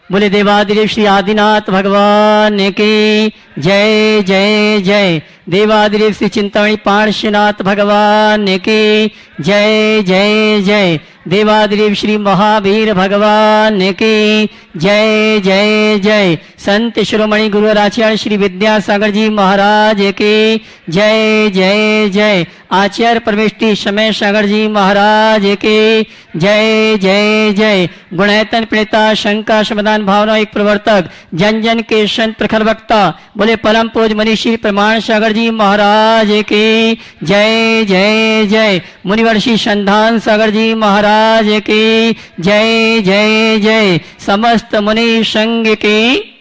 बोले देवादिदेव श्री आदिनाथ भगवान की जय जय जय। देवादिदेव श्री चिंतामणि पार्श्वनाथ भगवान की जय जय जय। देवादिदेव श्री महावीर भगवान की जय जय जय। संत शिरोमणि गुरुराचार्य श्री विद्यासागर जी महाराज की जय जय जय। आचार्य परमेष्टि समय सागर जी महाराज की जय जय जय। गुणैतन प्रणेता शंका समाधान भावना एक प्रवर्तक जन जन के संत प्रखर वक्ता बोले परम पूज मनीषी प्रमाण सागर जी महाराज की जय जय जय। मुनिवर्षि संधान सागर जी महाराज की जय जय जय। समस्त मुनि संघ की।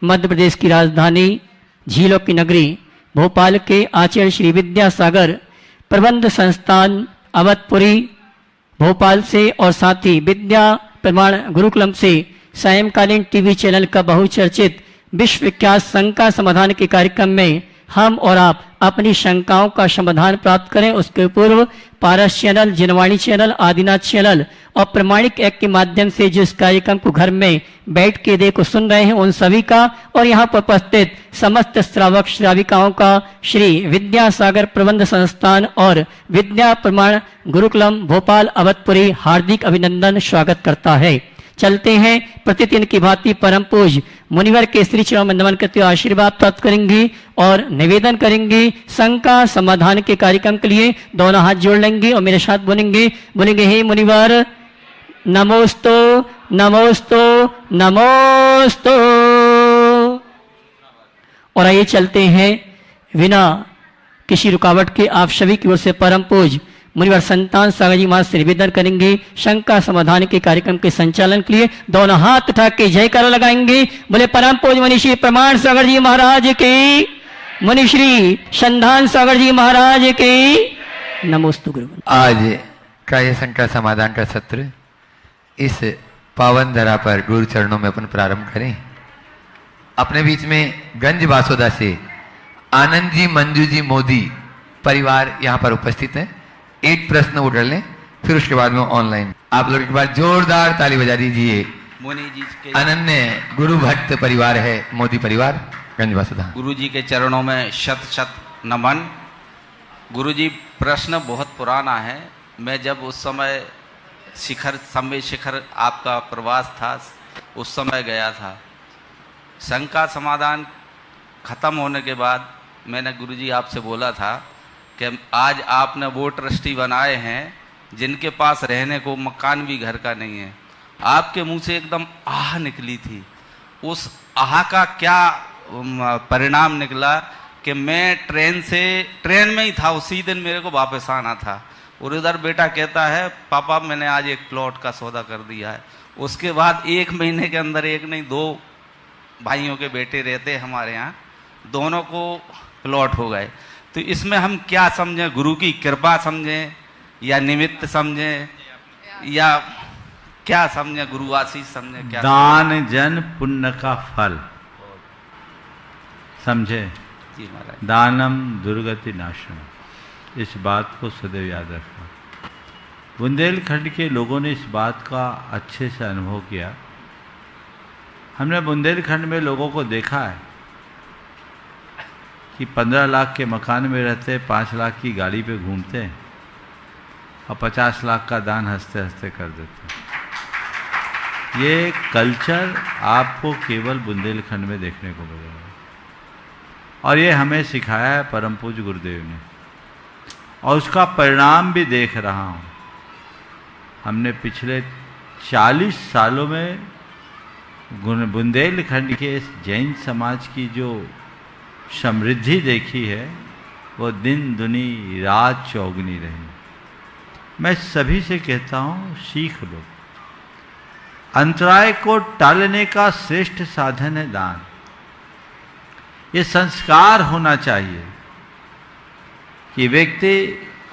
मध्य प्रदेश की राजधानी झीलों की नगरी भोपाल के आचार्य श्री विद्यासागर प्रबंध संस्थान अवधपुरी भोपाल से और साथ ही विद्या प्रमाण गुरुकुलम से सायंकालीन टीवी चैनल का बहुचर्चित विश्व विख्यात शंका समाधान के कार्यक्रम में हम और आप अपनी शंकाओं का समाधान प्राप्त करें। उसके पूर्व पारस चैनल, जिनवाणी चैनल, आदिनाथ चैनल और प्रमाणिक ऐप के माध्यम से जिस कार्यक्रम को घर में बैठ के देखो सुन रहे हैं उन सभी का और यहाँ पर उपस्थित समस्त श्रावक श्राविकाओं का श्री विद्यासागर प्रबंध संस्थान और विद्या प्रमाण गुरुकुलम भोपाल अवधपुरी हार्दिक अभिनंदन स्वागत करता है। चलते हैं प्रतिदिन की भांति परम पूज मुनिवर के श्री चरणों में नमन करते हुए आशीर्वाद प्राप्त करेंगी और निवेदन करेंगी। शंका समाधान के कार्यक्रम के लिए दोनों हाथ जोड़ लेंगे और मेरे साथ बोलेंगे हे मुनिवर नमोस्तु नमोस्तु नमोस्तु। और आइए चलते हैं बिना किसी रुकावट के आप सभी की ओर से परम पूज मुनिवर संतान सागर जी महाराज से निवेदन करेंगे। शंका समाधान के कार्यक्रम के संचालन के लिए दोनों हाथ उठा के जयकारा लगाएंगे। बोले परम पूज मुनिश्री प्रमाण सागर जी महाराज की, मुनिश्री संधान सागर जी महाराज की नमोस्तु गुरु। आज का ये शंका समाधान का सत्र इस पावन धरा पर गुरु चरणों में अपन प्रारंभ करें। अपने बीच में गंज बासोदा से आनंद जी, मंजू जी, मोदी परिवार यहाँ पर उपस्थित है। एक प्रश्न उठा लें, फिर उसके बाद में ऑनलाइन आप लोग एक बार जोरदार ताली बजा दीजिए। मुनि जी के अनन्य गुरु भक्त परिवार है मोदी परिवार गंज बासुदा। गुरु जी के चरणों में शत शत नमन। गुरु जी प्रश्न बहुत पुराना है। मैं जब उस समय संवेद शिखर आपका प्रवास था उस समय गया था। शंका समाधान खत्म होने के बाद मैंने गुरु जी आपसे बोला था कि आज आपने वो ट्रस्टी बनाए हैं जिनके पास रहने को मकान भी घर का नहीं है। आपके मुंह से एकदम आह निकली थी। उस आह का क्या परिणाम निकला कि मैं ट्रेन में ही था, उसी दिन मेरे को वापस आना था और उधर बेटा कहता है पापा मैंने आज एक प्लॉट का सौदा कर दिया है। उसके बाद 1 महीने के अंदर एक नहीं 2 भाइयों के बेटे रहते हमारे यहाँ, दोनों को प्लॉट हो गए। तो इसमें हम क्या समझें, गुरु की कृपा समझें या निमित्त समझें या क्या समझें, गुरु आशीष समझें, क्या दान जन पुण्य का फल समझे। जी महाराज। दानम दुर्गति नाशनम, इस बात को सदैव याद रखना। बुंदेलखंड के लोगों ने इस बात का अच्छे से अनुभव किया। हमने बुंदेलखंड में लोगों को देखा है कि 15 लाख के मकान में रहते, 5 लाख की गाड़ी पे घूमते हैं और 50 लाख का दान हंसते हंसते कर देते हैं। ये कल्चर आपको केवल बुंदेलखंड में देखने को मिलेगा और ये हमें सिखाया है परम पूज्य गुरुदेव ने और उसका परिणाम भी देख रहा हूँ। हमने पिछले 40 सालों में बुंदेलखंड के इस जैन समाज की जो समृद्धि देखी है वो दिन दुनी रात चौगनी रही। मैं सभी से कहता हूँ सीख लो। अंतराय को टालने का श्रेष्ठ साधन है दान। ये संस्कार होना चाहिए कि व्यक्ति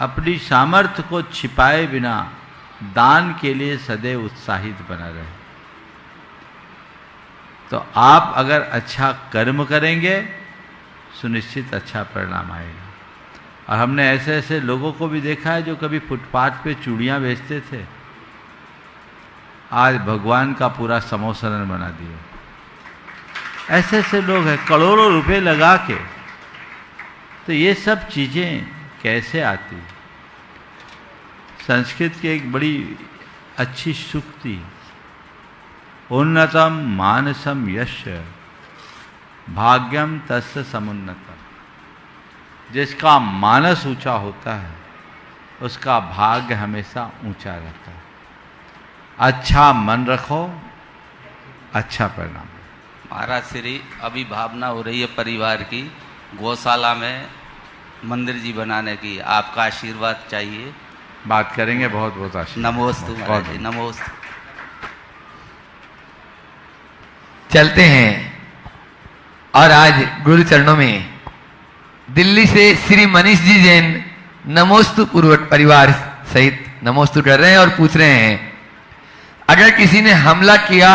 अपनी सामर्थ्य को छिपाए बिना दान के लिए सदैव उत्साहित बना रहे। तो आप अगर अच्छा कर्म करेंगे सुनिश्चित अच्छा परिणाम आएगा। और हमने ऐसे ऐसे लोगों को भी देखा है जो कभी फुटपाथ पे चूड़ियाँ बेचते थे आज भगवान का पूरा समोसरण बना दिए। ऐसे ऐसे लोग हैं, करोड़ों रुपए लगा के। तो ये सब चीजें कैसे आती? संस्कृत की एक बड़ी अच्छी सूक्ति, उन्नतम मानसम यश भाग्यम तस्य समुन्नतम। जिसका मानस ऊंचा होता है उसका भाग्य हमेशा ऊंचा रहता है। अच्छा मन रखो, अच्छा परिणाम। महाराज श्री अभी भावना हो रही है परिवार की, गौशाला में मंदिर जी बनाने की, आपका आशीर्वाद चाहिए। बात करेंगे। बहुत बहुत आशीर्वाद। नमोस्तु महाराज जी, नमोस्तु। चलते हैं। और आज गुरु चरणों में दिल्ली से श्री मनीष जी जैन नमोस्तु पूर्वक परिवार सहित नमोस्तु कर रहे हैं और पूछ रहे हैं, अगर किसी ने हमला किया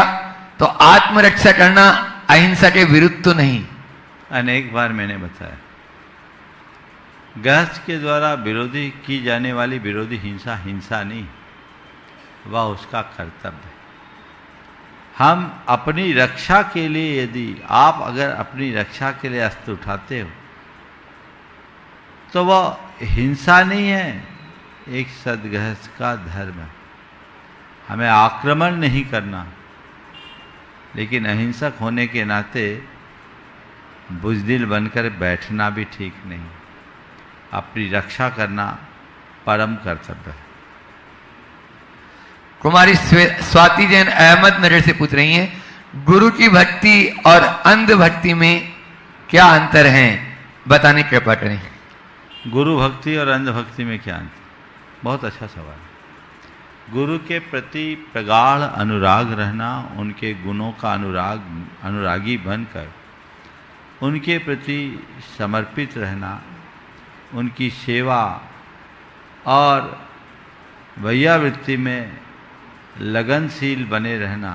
तो आत्मरक्षा करना अहिंसा के विरुद्ध तो नहीं? अनेक बार मैंने बताया, गृहस्थ के द्वारा विरोधी की जाने वाली विरोधी हिंसा हिंसा नहीं, वह उसका कर्तव्य है। हम अपनी रक्षा के लिए, यदि आप अगर अपनी रक्षा के लिए अस्त्र उठाते हो तो वह हिंसा नहीं है, एक सद्गृहस्थ का धर्म है। हमें आक्रमण नहीं करना, लेकिन अहिंसक होने के नाते बुजदिल बनकर बैठना भी ठीक नहीं। अपनी रक्षा करना परम कर्तव्य है। कुमारी स्वाति जैन अहमद नगर से पूछ रही हैं, गुरु की भक्ति और अंध भक्ति में क्या अंतर है, बताने की कृपा करें। गुरु भक्ति और अंध भक्ति में क्या अंतर? बहुत अच्छा सवाल है। गुरु के प्रति प्रगाढ़ अनुराग रहना, उनके गुणों का अनुरागी बनकर उनके प्रति समर्पित रहना, उनकी सेवा और वैयावृत्ति में लगनशील बने रहना,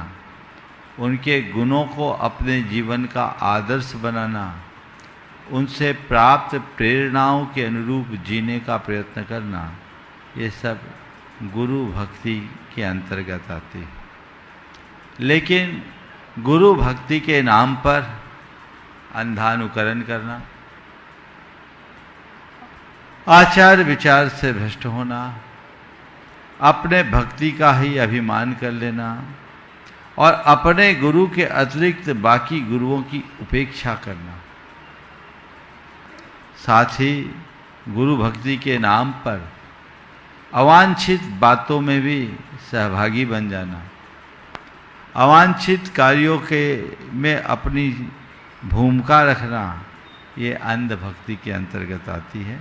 उनके गुणों को अपने जीवन का आदर्श बनाना, उनसे प्राप्त प्रेरणाओं के अनुरूप जीने का प्रयत्न करना, ये सब गुरु भक्ति के अंतर्गत आती है। लेकिन गुरु भक्ति के नाम पर अंधानुकरण करना, आचार विचार से भ्रष्ट होना, अपने भक्ति का ही अभिमान कर लेना और अपने गुरु के अतिरिक्त बाकी गुरुओं की उपेक्षा करना, साथ ही गुरु भक्ति के नाम पर अवांछित बातों में भी सहभागी बन जाना, अवांछित कार्यों के में अपनी भूमिका रखना, ये अंध भक्ति के अंतर्गत आती है।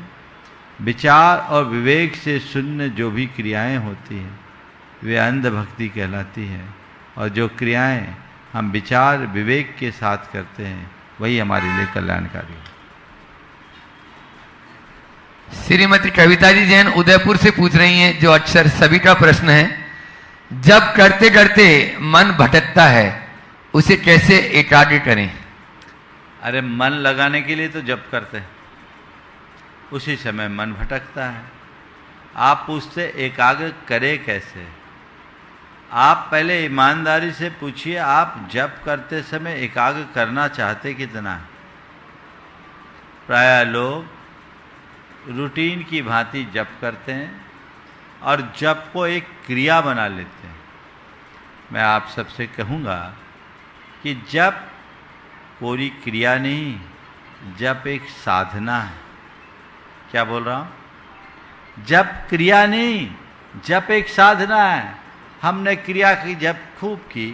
विचार और विवेक से शून्य जो भी क्रियाएं होती हैं वे अंध भक्ति कहलाती है, और जो क्रियाएं हम विचार विवेक के साथ करते हैं वही हमारे लिए कल्याणकारी है। श्रीमती कविता जी जैन उदयपुर से पूछ रही हैं, जो अक्सर सभी का प्रश्न है, जब करते करते मन भटकता है उसे कैसे एकाग्र करें? अरे मन लगाने के लिए तो जप करते हैं, उसी समय मन भटकता है। आप पूछते एकाग्र करे कैसे? आप पहले ईमानदारी से पूछिए, आप जप करते समय एकाग्र करना चाहते कितना है? प्रायः लोग रूटीन की भांति जप करते हैं और जप को एक क्रिया बना लेते हैं। मैं आप सबसे कहूँगा कि जप कोई क्रिया नहीं, जप एक साधना है। क्या बोल रहा हूँ? जप क्रिया नहीं, जप एक साधना है। हमने क्रिया की, जप खूब की,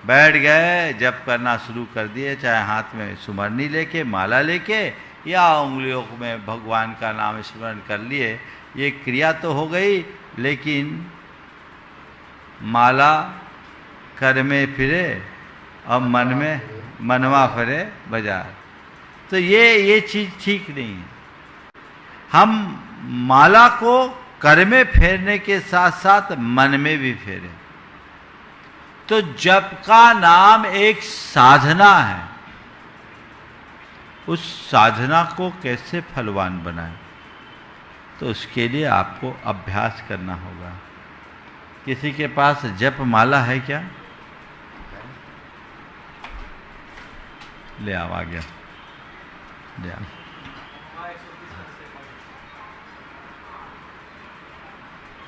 बैठ गए, जप करना शुरू कर दिए, चाहे हाथ में सुमरनी लेके, माला लेके, या उंगलियों में भगवान का नाम स्मरण कर लिए, ये क्रिया तो हो गई, लेकिन माला कर में फिरे और मन में मनवा फिरे बाजार, तो ये चीज ठीक नहीं है। हम माला को कर में फेरने के साथ साथ मन में भी फेरें। तो जप का नाम एक साधना है। उस साधना को कैसे फलवान बनाएं? तो उसके लिए आपको अभ्यास करना होगा किसी के पास जप माला है क्या? ले आओ, आ गया, ले आओ।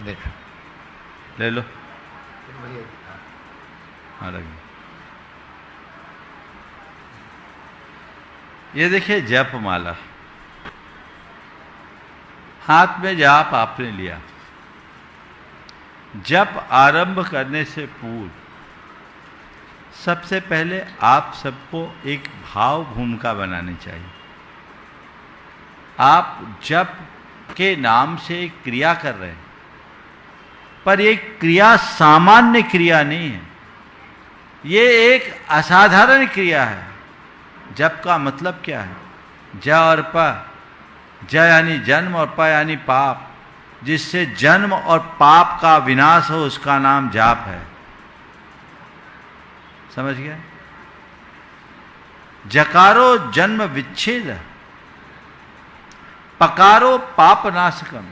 देखो, ले लो, हाँ रख। ये देखिए जप माला, हाथ में जाप आपने लिया। जप आरंभ करने से पूर्व सबसे पहले आप सबको एक भाव भूमिका बनानी चाहिए। आप जप के नाम से एक क्रिया कर रहे हैं, पर ये क्रिया सामान्य क्रिया नहीं है, ये एक असाधारण क्रिया है। जप का मतलब क्या है? ज और प, ज यानी जन्म और प यानी पाप। जिससे जन्म और पाप का विनाश हो उसका नाम जाप है। समझ गया? जकारो जन्म विच्छेद, पकारो पाप नाशकम,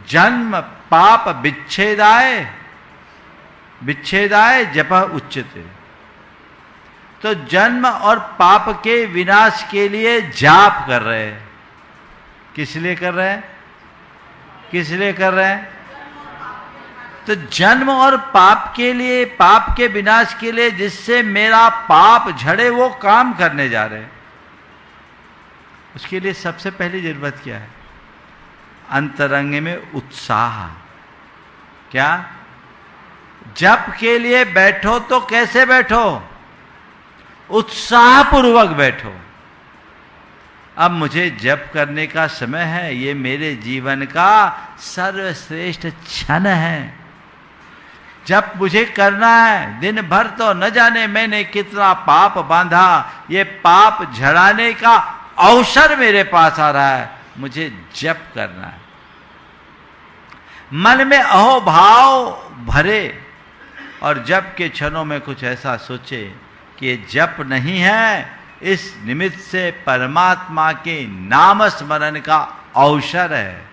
जन्म पाप विच्छेदाय, विच्छेदाय जप उच्यते। तो जन्म और पाप के विनाश के लिए जाप कर रहे हैं। किस लिए कर रहे हैं? किस लिए कर रहे हैं? तो जन्म और पाप के लिए, पाप के विनाश के लिए, जिससे मेरा पाप झड़े, वो काम करने जा रहे हैं। उसके लिए सबसे पहली जरूरत क्या है? अंतरंग में उत्साह। क्या? जप के लिए बैठो तो कैसे बैठो? उत्साह पूर्वक बैठो। अब मुझे जप करने का समय है, ये मेरे जीवन का सर्वश्रेष्ठ क्षण है। जप मुझे करना है। दिन भर तो न जाने मैंने कितना पाप बांधा, ये पाप झड़ाने का अवसर मेरे पास आ रहा है, मुझे जप करना है। मन में अहोभाव भरे और जप के क्षणों में कुछ ऐसा सोचे कि ये जप नहीं है, इस निमित्त से परमात्मा के नाम स्मरण का अवसर है।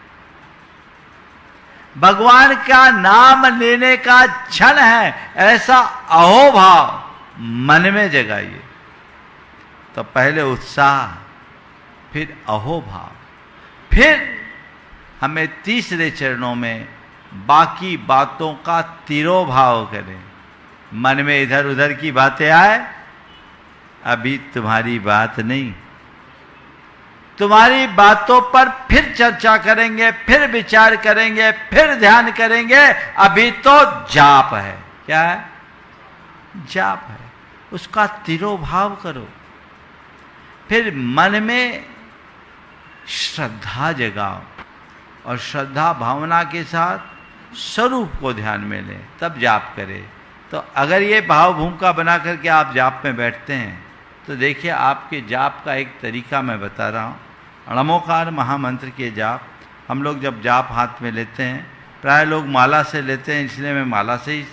भगवान का नाम लेने का क्षण है, ऐसा अहोभाव मन में जगाइए। तो पहले उत्साह, फिर अहोभाव, फिर हमें तीसरे चरणों में बाकी बातों का तिरोभाव करें। मन में इधर उधर की बातें आए, अभी तुम्हारी बात नहीं, तुम्हारी बातों पर फिर चर्चा करेंगे, फिर विचार करेंगे, फिर ध्यान करेंगे। अभी तो जाप है। क्या है? जाप है। उसका तिरोभाव करो। फिर मन में श्रद्धा जगाओ और श्रद्धा भावना के साथ स्वरूप को ध्यान में लें, तब जाप करें। तो अगर ये भाव भूमिका बना करके आप जाप में बैठते हैं तो देखिए आपके जाप का एक तरीका मैं बता रहा हूँ। णमोकार महामंत्र के जाप, हम लोग जब जाप हाथ में लेते हैं, प्राय लोग माला से लेते हैं, इसलिए मैं माला से ही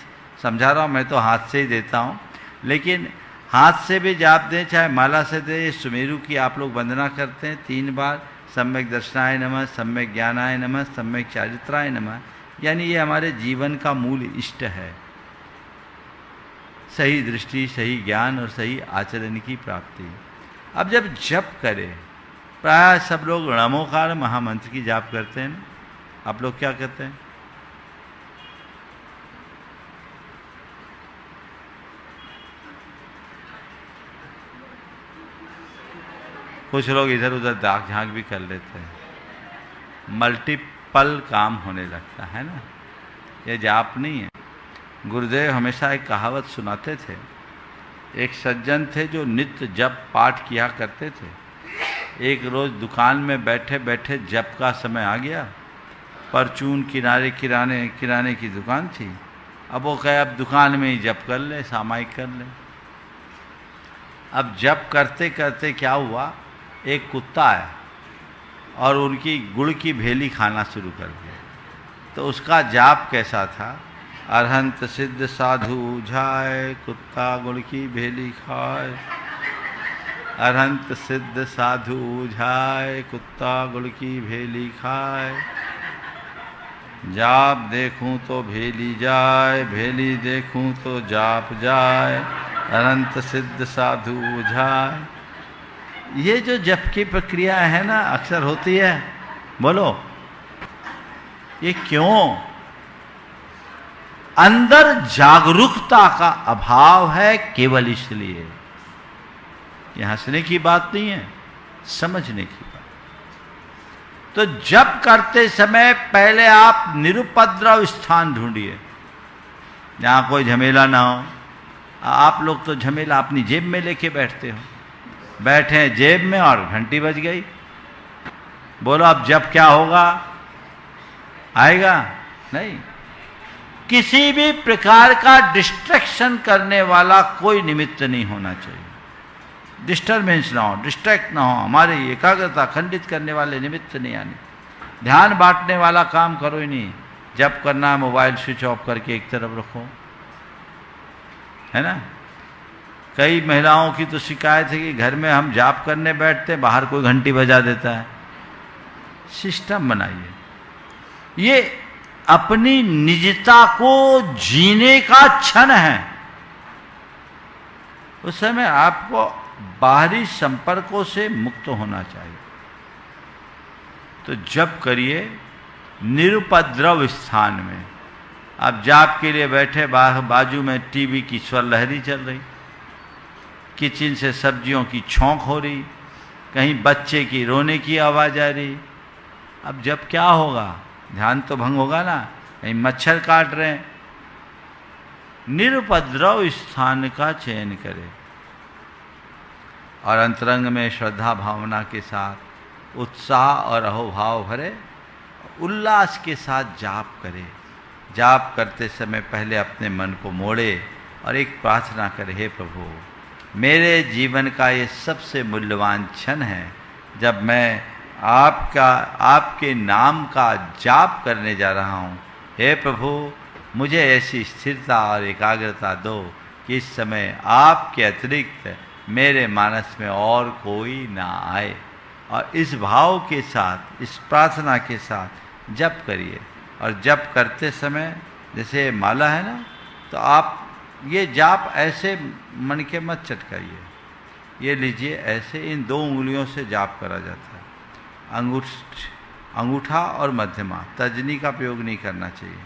समझा रहा हूँ। मैं तो हाथ से ही देता हूँ, लेकिन हाथ से भी जाप दें चाहे माला से दें। सुमेरु की आप लोग वंदना करते हैं 3 बार, सम्यक दर्शनाय नमः, सम्यक ज्ञानाय नमः, सम्यक चारित्राय नमः। यानी ये हमारे जीवन का मूल इष्ट है, सही दृष्टि, सही ज्ञान और सही आचरण की प्राप्ति। अब जब जप करें, प्राय सब लोग णमोकार महामंत्र की जाप करते हैं ना। आप लोग क्या करते हैं? कुछ लोग इधर उधर दाग झांक भी कर लेते हैं। मल्टीपल काम होने लगता है ना, ये जाप नहीं है। गुरुदेव हमेशा एक कहावत सुनाते थे। एक सज्जन थे जो नित्य जप पाठ किया करते थे। एक रोज़ दुकान में बैठे बैठे जप का समय आ गया। परचून किनारे किराने की दुकान थी। अब वो कहे अब दुकान में ही जप कर ले, सामायिक कर ले। अब जप करते करते क्या हुआ, एक कुत्ता आया और उनकी गुड़ की भेली खाना शुरू कर दिया। तो उसका जाप कैसा था? अरहंत सिद्ध साधु जाए, कुत्ता गुड़ की भेली खाए। अरहंत सिद्ध साधु जाए, कुत्ता गुड़ की भेली खाए। जाप देखूं तो भेली जाए, भेली देखूं तो जाप जाए, अनंत सिद्ध साधु बुझाए। ये जो जप की प्रक्रिया है ना, अक्सर होती है, बोलो ये क्यों? अंदर जागरूकता का अभाव है, केवल इसलिए। ये हंसने की बात नहीं है, समझने की बात। तो जप करते समय पहले आप निरुपद्रव स्थान ढूंढिए, जहां कोई झमेला ना हो। आप लोग तो झमेला अपनी जेब में लेके बैठते हो, बैठे जेब में और घंटी बज गई। बोलो अब जप क्या होगा? आएगा नहीं। किसी भी प्रकार का डिस्ट्रैक्शन करने वाला कोई निमित्त नहीं होना चाहिए। डिस्टर्बेंस ना हो, डिस्ट्रैक्ट ना हो, हमारी एकाग्रता खंडित करने वाले निमित्त नहीं आने। ध्यान बांटने वाला काम करो ही नहीं। जब करना है मोबाइल स्विच ऑफ करके एक तरफ रखो, है ना। कई महिलाओं की तो शिकायत है कि घर में हम जाप करने बैठते, बाहर कोई घंटी बजा देता है। सिस्टम बनाइए। ये अपनी निजता को जीने का क्षण है। उस समय आपको बाहरी संपर्कों से मुक्त होना चाहिए। तो जप करिए निरुपद्रव स्थान में। आप जाप के लिए बैठे, बाजू में टीवी की स्वर लहरी चल रही, किचन से सब्जियों की छौंक हो रही, कहीं बच्चे की रोने की आवाज आ रही। अब जब क्या होगा? ध्यान तो भंग होगा ना। कहीं मच्छर काट रहे हैं। निरुपद्रव स्थान का चयन करें और अंतरंग में श्रद्धा भावना के साथ उत्साह और अहोभाव भरे उल्लास के साथ जाप करें। जाप करते समय पहले अपने मन को मोड़े और एक प्रार्थना करे, हे प्रभु, मेरे जीवन का ये सबसे मूल्यवान क्षण है जब मैं आपके नाम का जाप करने जा रहा हूँ। हे प्रभु, मुझे ऐसी स्थिरता और एकाग्रता दो कि इस समय आपके अतिरिक्त मेरे मानस में और कोई ना आए। और इस भाव के साथ, इस प्रार्थना के साथ जप करिए। और जप करते समय जैसे माला है ना, तो आप ये जाप ऐसे मन के मत चटकाइए। ये लीजिए, ऐसे इन 2 उंगलियों से जाप करा जाता है। अंगूठा और मध्यमा, तर्जनी का प्रयोग नहीं करना चाहिए।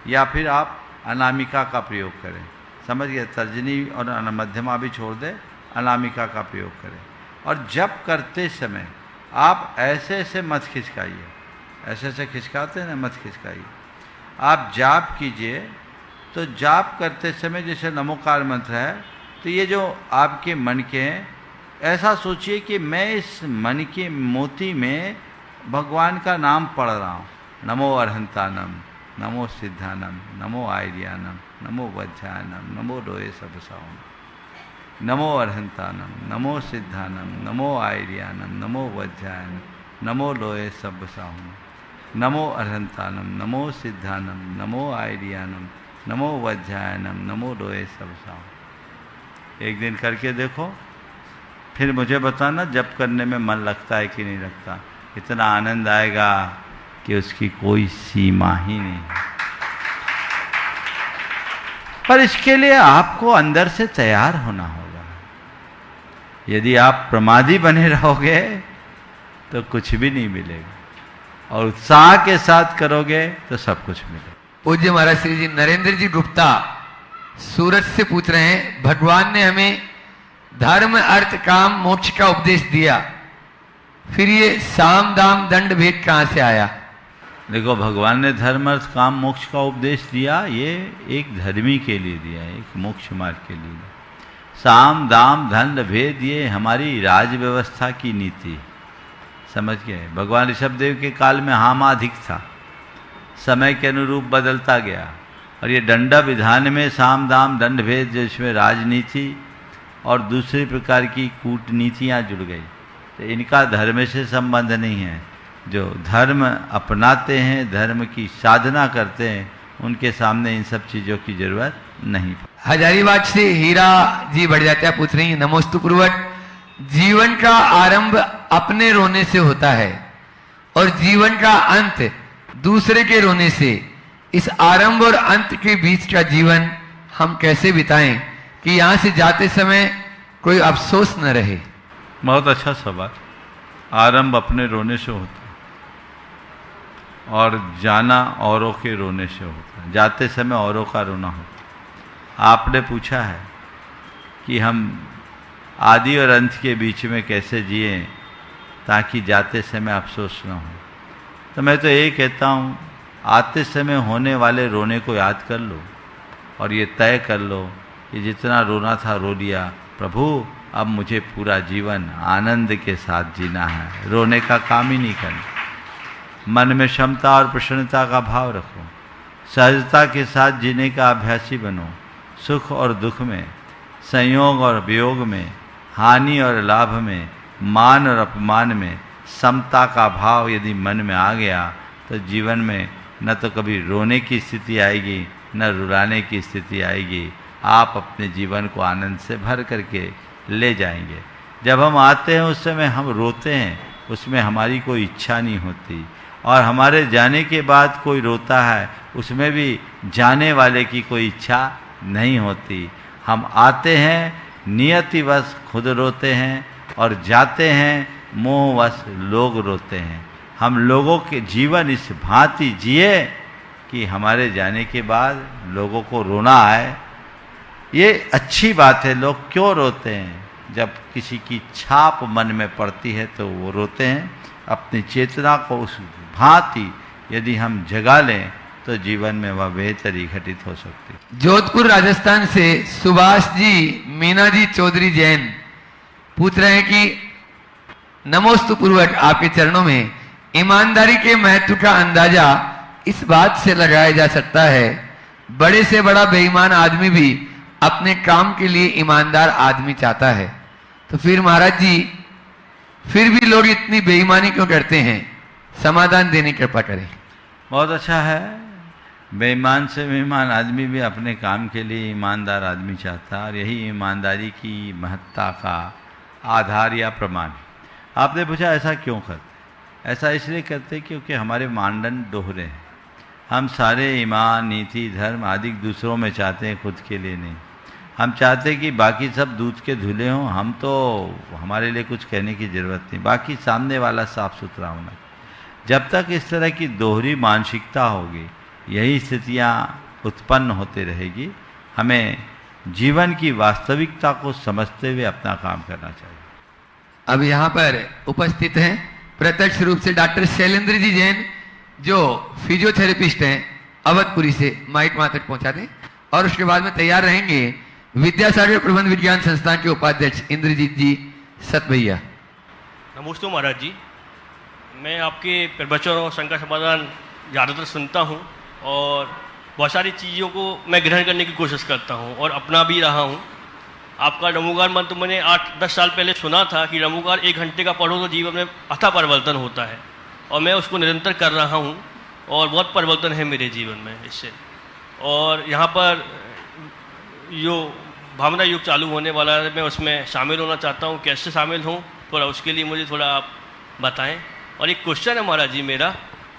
या फिर आप अनामिका का प्रयोग करें। समझ गए? तर्जनी और मध्यमा भी छोड़ दें, अनामिका का प्रयोग करें। और जप करते समय आप ऐसे ऐसे मत खिसकाइए। ऐसे ऐसे खिसकाते हैं ना, मत खिसकाइए। आप जाप कीजिए तो जाप करते समय जैसे नमोकार मंत्र है, तो ये जो आपके मन के हैं, ऐसा सोचिए कि मैं इस मन के मोती में भगवान का नाम पढ़ रहा हूँ। नमो अरहंतानम, नमो सिद्धानम, नमो आयर्यानम, नमो वज्रायनम, नमो लोये सबसाओम, नमो अरहंतानम, नमो सिद्धानम, नमो आयर्यानम, नमो वज्रायनम, नमो लोये सबसाओम, नमो अरहंतानम, नमो सिद्धानम, नमो आयर्यानम, नमो वज्रायनम, नमो लोये सबसाओम। एक दिन करके देखो, फिर मुझे बताना जप करने में मन लगता है कि नहीं लगता। इतना आनंद आएगा कि उसकी कोई सीमा ही नहीं है। पर इसके लिए आपको अंदर से तैयार होना होगा। यदि आप प्रमादी बने रहोगे तो कुछ भी नहीं मिलेगा, और उत्साह के साथ करोगे तो सब कुछ मिलेगा। पूज्य महाराज श्री जी नरेंद्र जी गुप्ता सूरत से पूछ रहे हैं, भगवान ने हमें धर्म अर्थ काम मोक्ष का उपदेश दिया, फिर ये साम दाम दंड भेद कहां से आया? देखो, भगवान ने धर्म अर्थ काम मोक्ष का उपदेश दिया, ये एक धर्मी के लिए दिया है, एक मोक्ष मार्ग के लिए। साम दाम दंड भेद ये हमारी राज व्यवस्था की नीति, समझ गए? भगवान ऋषभदेव के काल में हामाधिक था, समय के अनुरूप बदलता गया, और ये दंड विधान में साम दाम दंड भेद, जिसमें राजनीति और दूसरी प्रकार की कूटनीतियाँ जुड़ गई, तो इनका धर्म से संबंध नहीं है। जो धर्म अपनाते हैं, धर्म की साधना करते हैं, उनके सामने इन सब चीज़ों की जरूरत नहीं। हजारीबाग से हीरा जी बढ़ जाते हैं, पूछ रही हैं, नमोस्तु कुर्वत, जीवन का आरंभ अपने रोने से होता है और जीवन का अंत दूसरे के रोने से इस आरंभ और अंत के बीच का जीवन हम कैसे बिताएं कि यहां से जाते समय कोई अफसोस न रहे। बहुत अच्छा सवाल। आरंभ अपने रोने से होता है और जाना औरों के रोने से होता है। जाते समय औरों का रोना होता है। आपने पूछा है कि हम आदि और अंत के बीच में कैसे जिए ताकि जाते समय अफसोस न हो। तो मैं तो यही कहता हूँ, आते समय होने वाले रोने को याद कर लो और ये तय कर लो कि जितना रोना था रो लिया, प्रभु अब मुझे पूरा जीवन आनंद के साथ जीना है, रोने का काम ही नहीं करना। मन में क्षमता और प्रसन्नता का भाव रखो, सहजता के साथ जीने का अभ्यासी बनो। सुख और दुख में, संयोग और वियोग में, हानि और लाभ में, मान और अपमान में समता का भाव यदि मन में आ गया तो जीवन में न तो कभी रोने की स्थिति आएगी न रुलाने की स्थिति आएगी। आप अपने जीवन को आनंद से भर करके ले जाएंगे। जब हम आते हैं उस समय हम रोते हैं, उसमें हमारी कोई इच्छा नहीं होती, और हमारे जाने के बाद कोई रोता है उसमें भी जाने वाले की कोई इच्छा नहीं होती। हम आते हैं नियतिवश खुद रोते हैं और जाते हैं मोहवश लोग रोते हैं। हम लोगों के जीवन इस भांति जिए कि हमारे जाने के बाद लोगों को रोना आए। ये अच्छी बात है। लोग क्यों रोते हैं? जब किसी की छाप मन में पड़ती है तो वो रोते हैं। अपनी चेतना को उस भांति यदि हम जगा लें तो जीवन में वह बेहतरी घटित हो सकती है। जोधपुर राजस्थान से सुभाष जी, मीना जी चौधरी जैन पूछ रहे हैं कि नमोस्तु पूर्वक आपके चरणों में ईमानदारी के महत्व का अंदाजा इस बात से लगाया जा सकता है, बड़े से बड़ा बेईमान आदमी भी अपने काम के लिए ईमानदार आदमी चाहता है, तो फिर महाराज जी फिर भी लोग इतनी बेईमानी क्यों करते हैं? समाधान देने की कृपा करें। बहुत अच्छा है। बेईमान से बेईमान आदमी भी अपने काम के लिए ईमानदार आदमी चाहता है और यही ईमानदारी की महत्ता का आधार या प्रमाण है। आपने पूछा ऐसा क्यों करते? ऐसा इसलिए करते क्योंकि हमारे मानदंड दोहरे हैं। हम सारे ईमान, नीति, धर्म आदि दूसरों में चाहते हैं, खुद के लिए नहीं। हम चाहते हैं कि बाकी सब दूध के धुले हों, हम तो हमारे लिए कुछ कहने की ज़रूरत नहीं, बाकी सामने वाला साफ सुथरा होना। जब तक इस तरह की दोहरी मानसिकता होगी, यही स्थितियाँ उत्पन्न होते रहेगी। हमें जीवन की वास्तविकता को समझते हुए अपना काम करना चाहिए। अब यहाँ पर उपस्थित हैं प्रत्यक्ष रूप से डॉक्टर शैलेंद्र जी जैन, जो फिजियोथेरेपिस्ट हैं अवधपुरी से। माइक वहां तक पहुंचा दें। और उसके बाद में तैयार रहेंगे विद्यासागर प्रबंध विज्ञान संस्थान के उपाध्यक्ष इंद्रजीत जी सतभैया। नमस्ते महाराज जी, मैं आपके प्रवचन और शंका समाधान ज़्यादातर सुनता हूँ और बहुत सारी चीज़ों को मैं ग्रहण करने की कोशिश करता हूँ और अपना भी रहा हूँ। आपका रमूगार मंत्र मैंने 8-10 साल पहले सुना था कि रमूगार 1 घंटे का पढ़ो तो जीवन में अथा परिवर्तन होता है, और मैं उसको निरंतर कर रहा हूँ और बहुत परिवर्तन है मेरे जीवन में इससे। और यहाँ पर जो भावना युग चालू होने वाला है, मैं उसमें शामिल होना चाहता हूँ। कैसे शामिल हूँ, थोड़ा उसके लिए मुझे थोड़ा आप बताएं। और एक क्वेश्चन है महाराज जी मेरा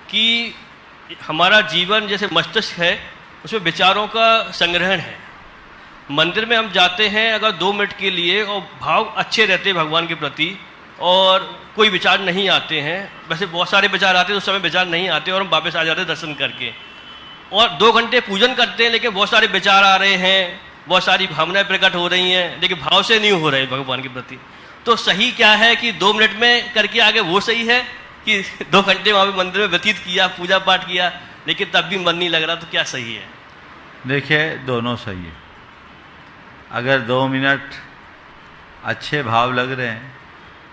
कि हमारा जीवन जैसे मस्तिष्क है, उसमें विचारों का संग्रहण है। मंदिर में हम जाते हैं अगर 2 मिनट के लिए और भाव अच्छे रहते हैं भगवान के प्रति और कोई विचार नहीं आते हैं, वैसे बहुत सारे विचार आते हैं, उस समय विचार नहीं आते और हम वापस आ जाते हैं दर्शन करके, और 2 घंटे पूजन करते हैं लेकिन बहुत सारे विचार आ रहे हैं, बहुत सारी भावनाएं प्रकट हो रही हैं, लेकिन भाव से नहीं हो रहे भगवान के प्रति। तो सही क्या है कि 2 मिनट में करके आगे वो सही है कि 2 घंटे वहाँ पे मंदिर में व्यतीत किया, पूजा पाठ किया, लेकिन तब भी मन नहीं लग रहा, तो क्या सही है? देखिए, दोनों सही है। अगर 2 मिनट अच्छे भाव लग रहे हैं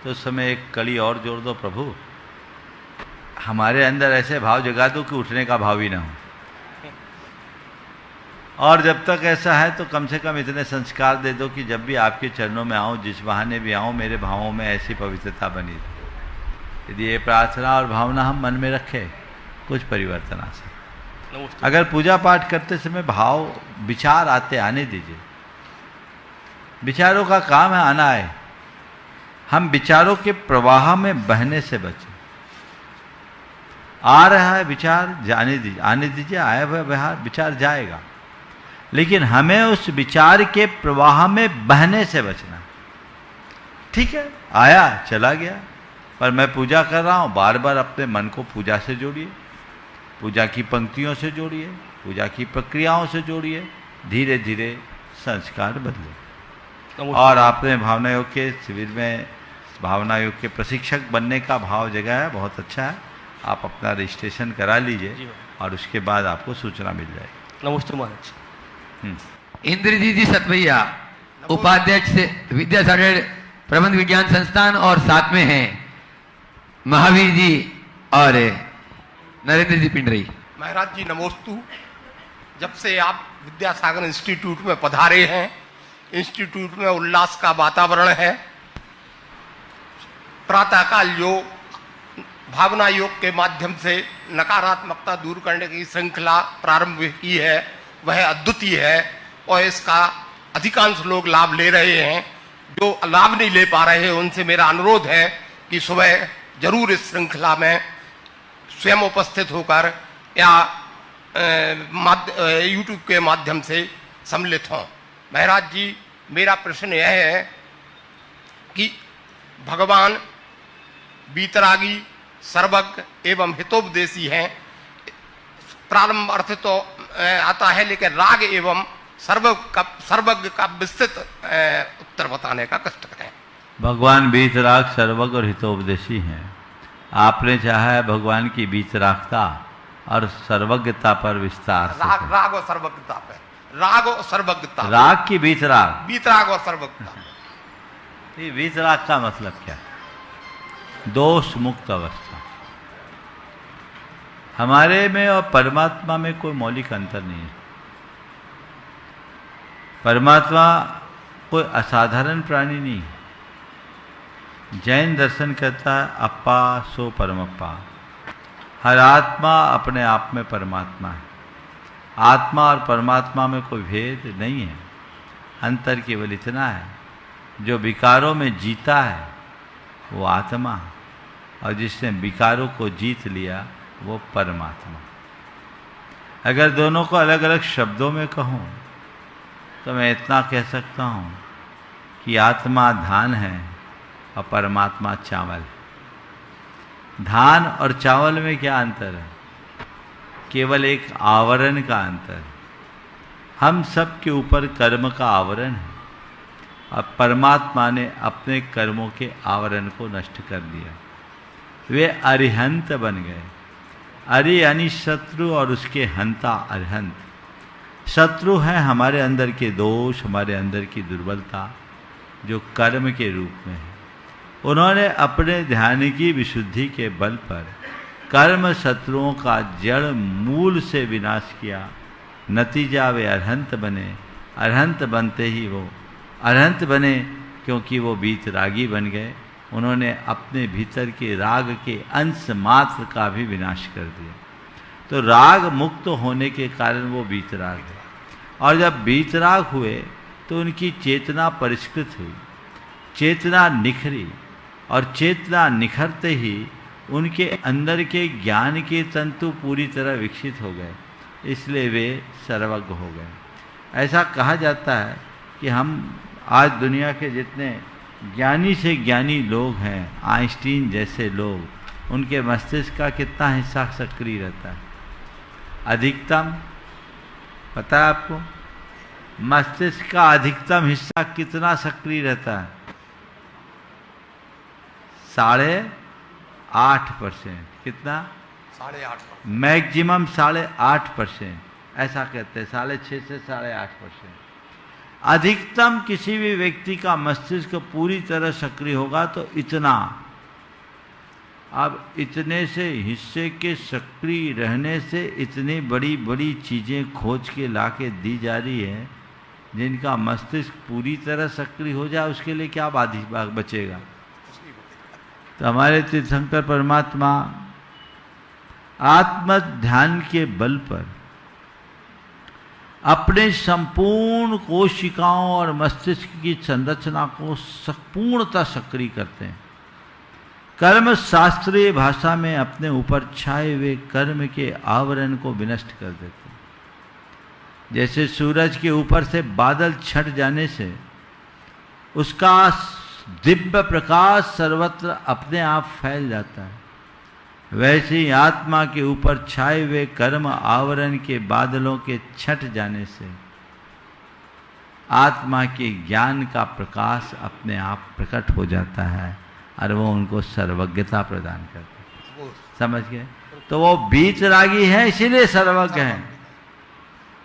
तो उस समय एक कड़ी और जोड़ दो, प्रभु हमारे अंदर ऐसे भाव जगा दो कि उठने का भाव ही ना हो। और जब तक ऐसा है तो कम से कम इतने संस्कार दे दो कि जब भी आपके चरणों में आऊँ, जिस बहाने भी आऊँ, मेरे भावों में ऐसी पवित्रता बनी रहे। यदि ये प्रार्थना और भावना हम मन में रखें, कुछ परिवर्तन आ सकता। अगर पूजा पाठ करते समय भाव विचार आते, आने दीजिए। विचारों का काम है आना है, हम विचारों के प्रवाह में बहने से बचें। आ रहा है विचार, जाने दीजिए, आने दीजिए, आया हुआ विचार जाएगा, लेकिन हमें उस विचार के प्रवाह में बहने से बचना है। ठीक है, आया चला गया, पर मैं पूजा कर रहा हूं, बार बार अपने मन को पूजा से जोड़िए, पूजा की पंक्तियों से जोड़िए, पूजा की प्रक्रियाओं से जोड़िए, धीरे धीरे संस्कार बदले। और आपने भावना योग के शिविर में भावना योग के प्रशिक्षक बनने का भाव जगह है, बहुत अच्छा है। आप अपना रजिस्ट्रेशन करा लीजिए और उसके बाद आपको सूचना मिल जाएगी। नमस्ते महाराज। इंद्रजीत जी सतभैया उपाध्यक्ष विद्यासागर प्रबंध विज्ञान संस्थान और साथ में हैं महावीर जी और नरेंद्र जी पिंडरी। महाराज जी नमोस्तु। जब से आप विद्यासागर इंस्टीट्यूट में पधारे हैं, इंस्टीट्यूट में उल्लास का वातावरण है। प्रातःकाल योग, भावना योग के माध्यम से नकारात्मकता दूर करने की श्रृंखला प्रारंभ की है, वह अद्वितीय है और इसका अधिकांश लोग लाभ ले रहे हैं। जो लाभ नहीं ले पा रहे हैं उनसे मेरा अनुरोध है कि सुबह जरूर इस श्रृंखला में स्वयं उपस्थित होकर या यूट्यूब के माध्यम से सम्मिलित हों। महाराज जी, मेरा प्रश्न यह है कि भगवान वीतरागी, सर्वज्ञ एवं हितोपदेशी हैं। प्रारंभ अर्थ तो आता है, लेकिन राग एवं सर्वज्ञ का विस्तृत उत्तर बताने का कष्ट करें। भगवान वीतराग, सर्वज्ञ और हितोपदेशी हैं। आपने चाहा है भगवान की वीतरागता और सर्वज्ञता पर विस्तार से। राग और सर्वज्ञता पे, राग और सर्वज्ञता, राग की वीतराग, वीतराग और सर्वज्ञता। ये वीतराग का मतलब क्या? दोष मुक्त अवस्था। हमारे में और परमात्मा में कोई मौलिक अंतर नहीं है। परमात्मा कोई असाधारण प्राणी नहीं है। जैन दर्शन कहता है अप्पा सो परमप्पा। हर आत्मा अपने आप में परमात्मा है। आत्मा और परमात्मा में कोई भेद नहीं है। अंतर केवल इतना है, जो विकारों में जीता है वो आत्मा, और जिसने विकारों को जीत लिया वो परमात्मा। अगर दोनों को अलग अलग शब्दों में कहूँ तो मैं इतना कह सकता हूँ कि आत्मा धान है और परमात्मा चावल है। धान और चावल में क्या अंतर है? केवल एक आवरण का अंतर है। हम सब के ऊपर कर्म का आवरण है और परमात्मा ने अपने कर्मों के आवरण को नष्ट कर दिया। वे अरिहंत बन गए। अरि यानी शत्रु और उसके हंता अरिहंत। शत्रु है हमारे अंदर के दोष, हमारे अंदर की दुर्बलता, जो कर्म के रूप में है। उन्होंने अपने ध्यान की विशुद्धि के बल पर कर्म शत्रुओं का जड़ मूल से विनाश किया। नतीजा वे अरहंत बने। अरहंत बनते ही वो अरहंत बने क्योंकि वो वीतरागी बन गए। उन्होंने अपने भीतर के राग के अंश मात्र का भी विनाश कर दिया। तो राग मुक्त होने के कारण वो वीतराग है। और जब वीतराग हुए तो उनकी चेतना परिष्कृत हुई, चेतना निखरी, और चेतना निखरते ही उनके अंदर के ज्ञान के तंतु पूरी तरह विकसित हो गए, इसलिए वे सर्वज्ञ हो गए। ऐसा कहा जाता है कि हम आज दुनिया के जितने ज्ञानी से ज्ञानी लोग हैं, आइंस्टीन जैसे लोग, उनके मस्तिष्क का कितना हिस्सा सक्रिय रहता है? अधिकतम पता है आपको? मस्तिष्क का अधिकतम हिस्सा कितना सक्रिय रहता है? 8.5%। कितना? 8.5%। मैक्सिमम 8.5%। ऐसा कहते हैं, 6.5 से 8.5%। अधिकतम किसी भी व्यक्ति का मस्तिष्क पूरी तरह सक्रिय होगा तो इतना। अब इतने से हिस्से के सक्रिय रहने से इतनी बड़ी बड़ी चीज़ें खोज के लाके दी जा रही है, जिनका मस्तिष्क पूरी तरह सक्रिय हो जाए उसके लिए क्या बचेगा? तो हमारे तीर्थंकर परमात्मा आत्म ध्यान के बल पर अपने संपूर्ण कोशिकाओं और मस्तिष्क की संरचना को पूर्णतः सक्रिय करते हैं। कर्म शास्त्रीय भाषा में अपने ऊपर छाए हुए कर्म के आवरण को विनष्ट कर देते हैं। जैसे सूरज के ऊपर से बादल छट जाने से उसका दिव्य प्रकाश सर्वत्र अपने आप फैल जाता है, वैसे ही आत्मा के ऊपर छाए हुए कर्म आवरण के बादलों के छट जाने से आत्मा के ज्ञान का प्रकाश अपने आप प्रकट हो जाता है और वो उनको सर्वज्ञता प्रदान करता है। समझ गए? तो वो बीतरागी है इसीलिए सर्वज्ञ है,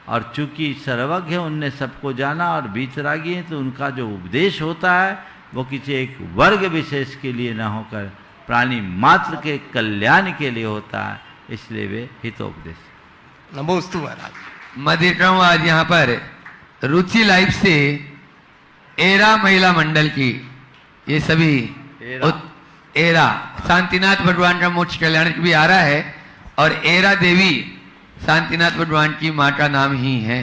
और चूंकि सर्वज्ञ है उनने सबको जाना, और बीतरागी है तो उनका जो उपदेश होता है वो किसी एक वर्ग विशेष के लिए न होकर प्राणी मात्र के कल्याण के लिए होता है, इसलिए वे हितोपदेश। नमोस्तु महाराज। मैं देख रहा हूं आज यहाँ पर रुचि लाइफ से एरा महिला मंडल की ये सभी एरा शांतिनाथ भगवान का मोक्ष कल्याण भी आ रहा है, और एरा देवी शांतिनाथ भगवान की माँ का नाम ही है।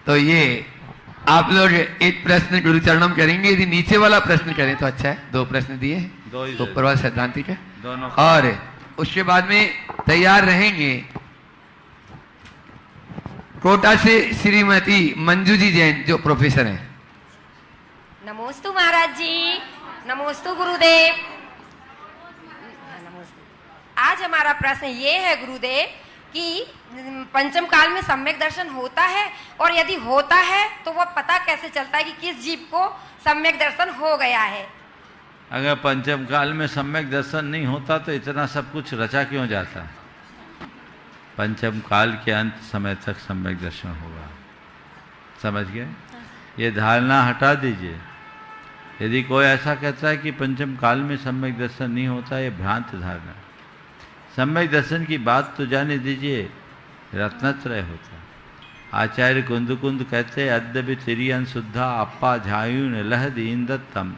तो ये आप लोग एक प्रश्न गुरुचरणों में करेंगे, यदि नीचे वाला प्रश्न करें तो अच्छा है। 2 प्रश्न दिए हैं, तो ऊपर वाला सैद्धांतिक है दोनों, और उसके बाद में तैयार रहेंगे कोटा से श्रीमती मंजू जी जैन जो प्रोफेसर हैं। नमोस्तु महाराज जी, नमोस्तु गुरुदेव। नमोस्तु। आज हमारा प्रश्न ये है गुरुदेव कि पंचम काल में सम्यक दर्शन होता है, और यदि होता है तो वह पता कैसे चलता है कि किस जीव को सम्यक दर्शन हो गया है? अगर पंचम काल में सम्यक दर्शन नहीं होता तो इतना सब कुछ रचा क्यों जाता है? पंचम काल के अंत समय तक सम्यक दर्शन होगा। समझ गए? ये धारणा हटा दीजिए। यदि कोई ऐसा कहता है कि पंचम काल में सम्यक दर्शन नहीं होता, ये भ्रांत धारणा। सम्यक दर्शन की बात तो जाने दीजिए, रत्नत्रय होता है। आचार्य कुंद कहते अद्यपि तिरियन शुद्धा अप्पा झायुन लहद इंदत्तम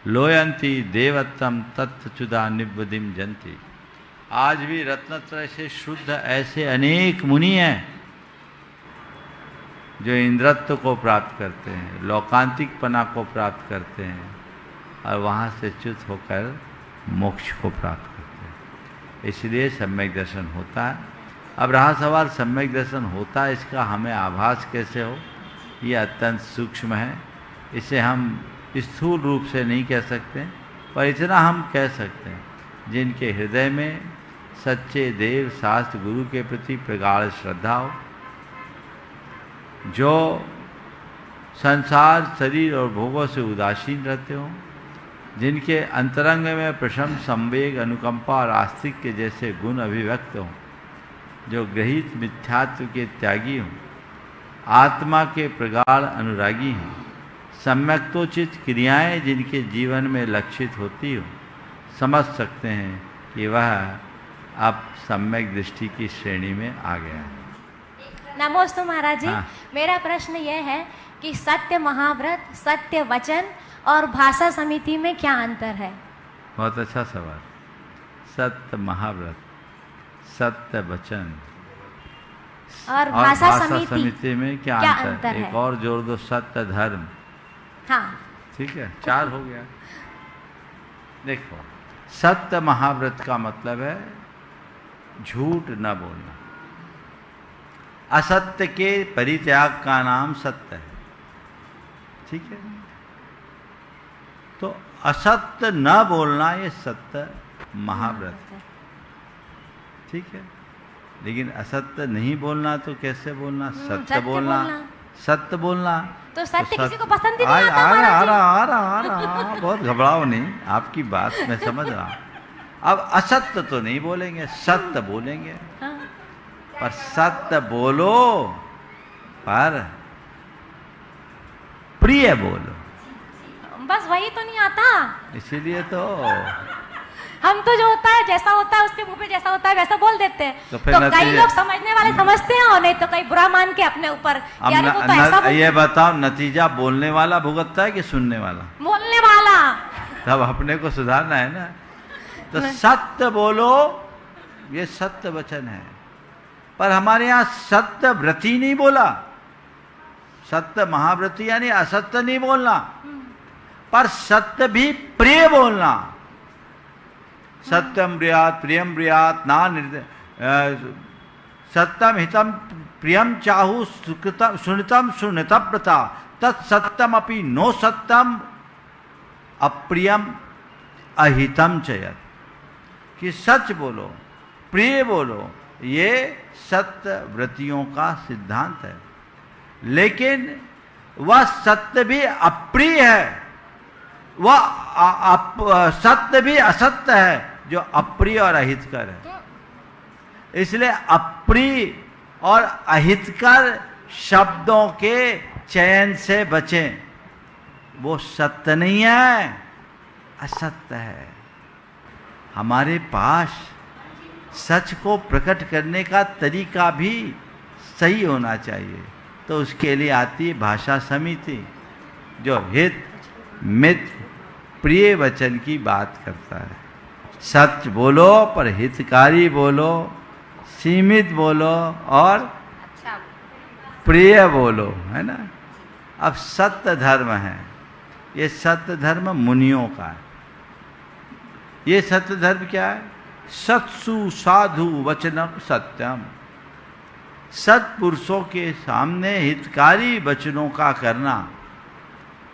लोयंती देवत्तम तत्चुदा निब्बदिम जंती। आज भी रत्नत्रय से शुद्ध ऐसे अनेक मुनि हैं जो इंद्रत्व को प्राप्त करते हैं, लौकांतिक पना को प्राप्त करते हैं, और वहाँ से च्युत होकर मोक्ष को प्राप्त करते हैं। इसलिए सम्यक दर्शन होता है। अब रहा सवाल सम्यक दर्शन होता है, इसका हमें आभास कैसे हो? ये अत्यंत सूक्ष्म है, इसे हम स्थूल रूप से नहीं कह सकते, पर इतना हम कह सकते हैं जिनके हृदय में सच्चे देव शास्त्र गुरु के प्रति प्रगाढ़ श्रद्धा हो, जो संसार शरीर और भोगों से उदासीन रहते हों, जिनके अंतरंग में प्रशम संवेग अनुकंपा और आस्तिक के जैसे गुण अभिव्यक्त हों, जो गृहीत मिथ्यात्व के त्यागी हों, आत्मा के प्रगाढ़ अनुरागी हों, सम्यक्तोचित क्रियाएं जिनके जीवन में लक्षित होती हो, समझ सकते हैं कि वह अब सम्यक दृष्टि की श्रेणी में आ गया है। नमोस्तु महाराज जी। हाँ। मेरा प्रश्न यह है कि सत्य महाव्रत, सत्य वचन और भाषा समिति में क्या अंतर है? बहुत अच्छा सवाल। सत्य महाव्रत, सत्य वचन और भाषा समिति में क्या अंतर है? एक और जोड़ दो, सत्य धर्म। हाँ ठीक है, 4 हो गया। देखो, सत्य महाव्रत का मतलब है झूठ न बोलना। असत्य के परित्याग का नाम सत्य है। ठीक है, तो असत्य न बोलना ये सत्य महाव्रत है। ठीक है, लेकिन असत्य नहीं बोलना तो कैसे बोलना? सत्य बोलना। सत्य बोलना तो सत्य किसी को पसंद ही नहीं आ आता। रहा बहुत घबराओ नहीं, आपकी बात मैं समझ रहा हूँ। अब असत्य तो नहीं बोलेंगे, सत्य बोलेंगे। हाँ। पर सत्य बोलो, पर प्रिय बोलो। बस वही तो नहीं आता। इसीलिए तो हम तो जो होता है, जैसा होता है उसके मुंह पे जैसा होता है वैसा बोल देते हैं। तो तो फिर कई लोग समझने वाले समझते हैं, और नहीं तो कई बुरा मान के अपने ऊपर अब यार वो तो ऐसा ये बताओ, नतीजा बोलने वाला भुगतता है कि सुनने वाला? बोलने वाला। तब अपने को सुधारना है ना। तो सत्य बोलो, ये सत्य वचन है। पर हमारे यहाँ सत्य व्रती नहीं बोला। सत्य महाव्रती यानी असत्य नहीं बोलना, पर सत्य भी प्रिय बोलना। सत्यम ब्रियात प्रियम ब्रियात ना सत्यम हितम प्रियम चाहु सुनितम सुनितव्रता तत्सत्यम अपि नो सत्यम अप्रियम अहितम चयत, कि सच बोलो प्रिय बोलो, ये सत्य व्रतियों का सिद्धांत है। लेकिन वह सत्य भी अप्रिय है, वह सत्य भी असत्य है जो अप्रिय और अहितकर है। इसलिए अप्रिय और अहितकर शब्दों के चयन से बचें। वो सत्य नहीं है, असत्य है। हमारे पास सच को प्रकट करने का तरीका भी सही होना चाहिए। तो उसके लिए आती है भाषा समिति, जो हित मित प्रिय वचन की बात करता है। सच बोलो पर हितकारी बोलो, सीमित बोलो और प्रिय बोलो, है ना। अब सत्य धर्म है, ये सत्य धर्म मुनियों का है। ये सत्य धर्म क्या है? सत्सु साधु वचनम सत्यम, सत्पुरुषों के सामने हितकारी वचनों का करना,